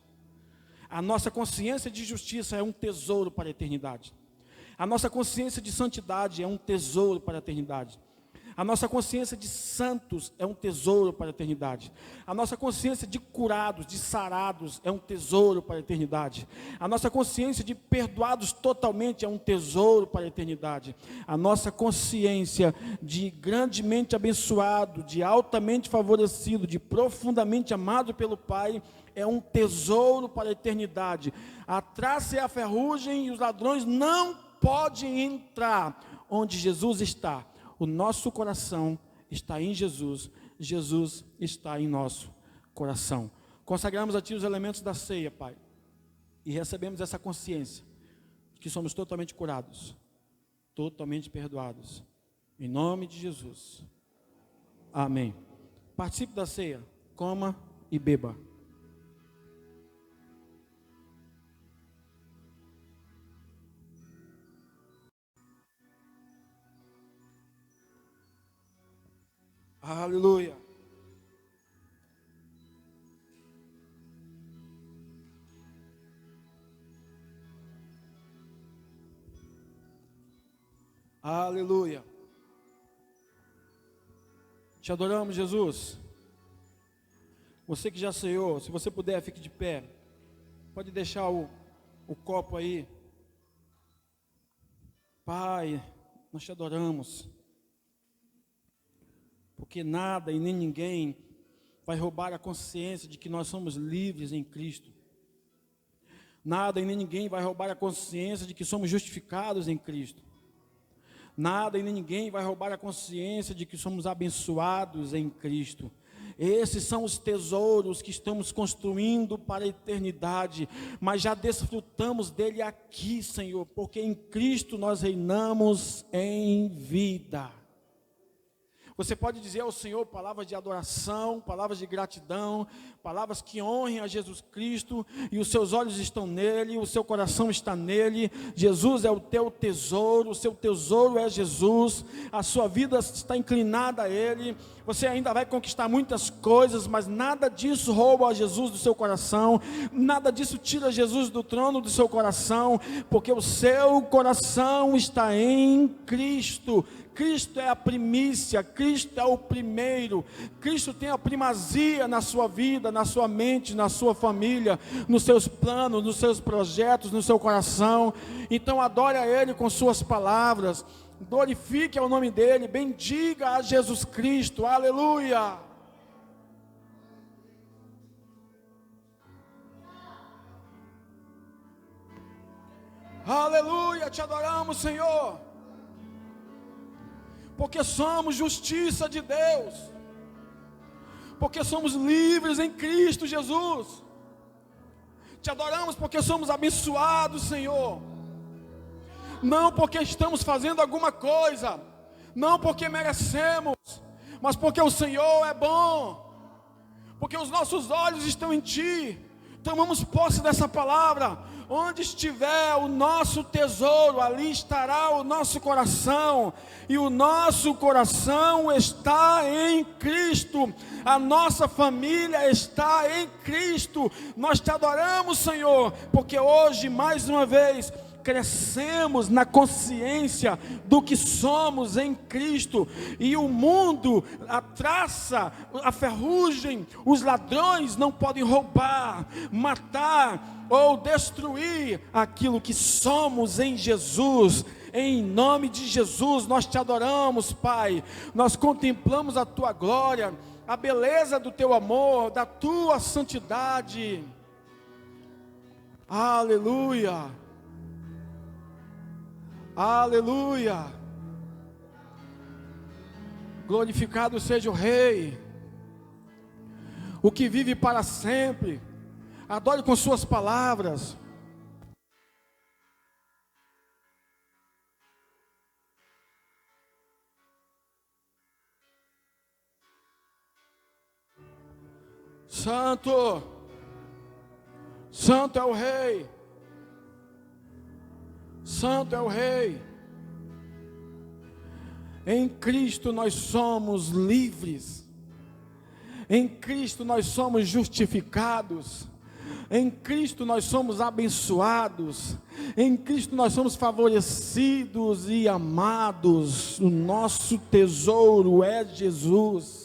S1: A nossa consciência de justiça é um tesouro para a eternidade. A nossa consciência de santidade é um tesouro para a eternidade. A nossa consciência de santos é um tesouro para a eternidade. A nossa consciência de curados, de sarados, é um tesouro para a eternidade. A nossa consciência de perdoados totalmente é um tesouro para a eternidade. A nossa consciência de grandemente abençoado, de altamente favorecido, de profundamente amado pelo Pai, é um tesouro para a eternidade. A traça e a ferrugem e os ladrões não podem entrar onde Jesus está. O nosso coração está em Jesus, Jesus está em nosso coração. Consagramos a Ti os elementos da ceia, Pai, e recebemos essa consciência de que somos totalmente curados, totalmente perdoados, em nome de Jesus, amém. Participe da ceia, coma e beba. Aleluia. Aleluia. Te adoramos, Jesus. Você que já ceiou, se você puder, fique de pé. Pode deixar o copo aí. Pai, nós te adoramos, porque nada e nem ninguém vai roubar a consciência de que nós somos livres em Cristo. Nada e nem ninguém vai roubar a consciência de que somos justificados em Cristo. Nada e nem ninguém vai roubar a consciência de que somos abençoados em Cristo. Esses são os tesouros que estamos construindo para a eternidade, mas já desfrutamos dele aqui, Senhor, porque em Cristo nós reinamos em vida. Você pode dizer ao Senhor palavras de adoração, palavras de gratidão, palavras que honrem a Jesus Cristo, e os seus olhos estão nele, o seu coração está nele. Jesus é o teu tesouro, o seu tesouro é Jesus, a sua vida está inclinada a ele. Você ainda vai conquistar muitas coisas, mas nada disso rouba a Jesus do seu coração, nada disso tira Jesus do trono do seu coração, porque o seu coração está em Cristo. Cristo é a primícia, Cristo é o primeiro, Cristo tem a primazia na sua vida, na sua mente, na sua família, nos seus planos, nos seus projetos, no seu coração. Então adore a Ele com suas palavras, glorifique ao nome dEle, bendiga a Jesus Cristo, aleluia. Aleluia, te adoramos, Senhor, porque somos justiça de Deus, porque somos livres em Cristo Jesus. Te adoramos porque somos abençoados, Senhor. não porque estamos fazendo alguma coisa, não porque merecemos, mas porque o Senhor é bom, porque os nossos olhos estão em Ti. Tomamos posse dessa palavra. Onde estiver o nosso tesouro, ali estará o nosso coração, e o nosso coração está em Cristo, a nossa família está em Cristo. Nós te adoramos, Senhor, porque hoje, mais uma vez, crescemos na consciência do que somos em Cristo, e o mundo, a traça, a ferrugem, os ladrões não podem roubar, matar ou destruir aquilo que somos em Jesus. Em nome de Jesus nós te adoramos, Pai. Nós contemplamos a tua glória, a beleza do teu amor, da tua santidade. Aleluia. Aleluia. Glorificado seja o Rei, o que vive para sempre. Adore com suas palavras. Santo, Santo é o Rei. Santo é o Rei. Em Cristo nós somos livres. Em Cristo nós somos justificados. Em Cristo nós somos abençoados. Em Cristo nós somos favorecidos e amados. O nosso tesouro é Jesus.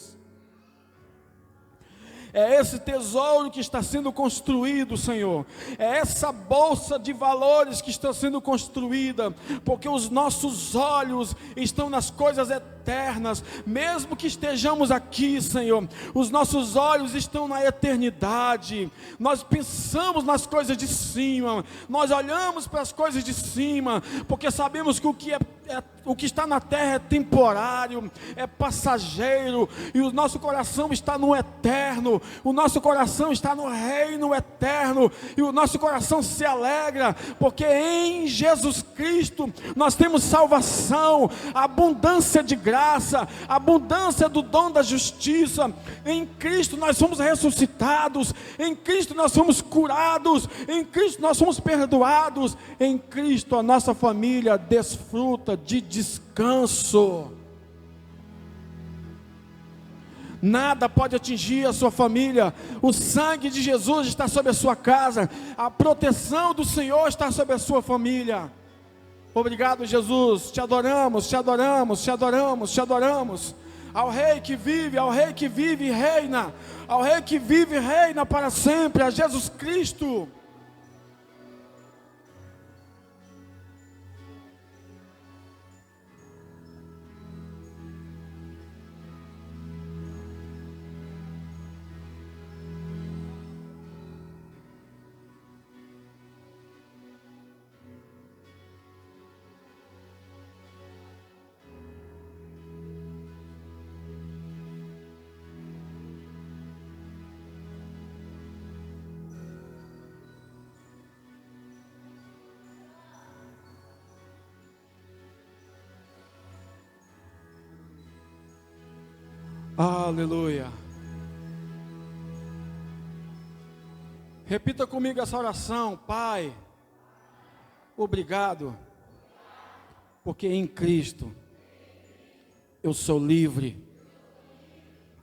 S1: É esse tesouro que está sendo construído, Senhor. É essa bolsa de valores que está sendo construída, porque os nossos olhos estão nas coisas eternas. Mesmo que estejamos aqui, Senhor, os nossos olhos estão na eternidade. Nós pensamos nas coisas de cima, nós olhamos para as coisas de cima, porque sabemos que o que está na terra é temporário, é passageiro, e o nosso coração está no eterno, o nosso coração está no reino eterno, e o nosso coração se alegra, porque em Jesus Cristo nós temos salvação, abundância de graça, abundância do dom da justiça. Em Cristo nós somos ressuscitados, em Cristo nós somos curados, em Cristo nós somos perdoados, em Cristo a nossa família desfruta de descanso. Nada pode atingir a sua família. O sangue de Jesus está sobre a sua casa. A proteção do Senhor está sobre a sua família. Obrigado, Jesus. Te adoramos, te adoramos, te adoramos, te adoramos. Ao Rei que vive, ao Rei que vive e reina, ao Rei que vive e reina para sempre, a Jesus Cristo. Aleluia. Repita comigo essa oração. Pai, obrigado, porque em Cristo eu sou livre,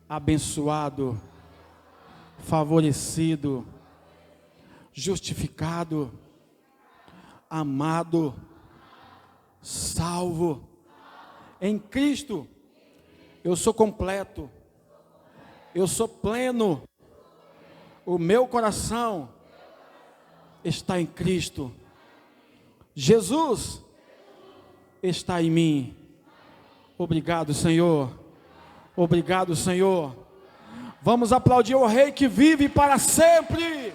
S1: abençoado, favorecido, justificado, amado, salvo. Em Cristo eu sou completo, eu sou pleno, o meu coração está em Cristo, Jesus está em mim. Obrigado, Senhor, obrigado, Senhor. Vamos aplaudir o Rei que vive para sempre.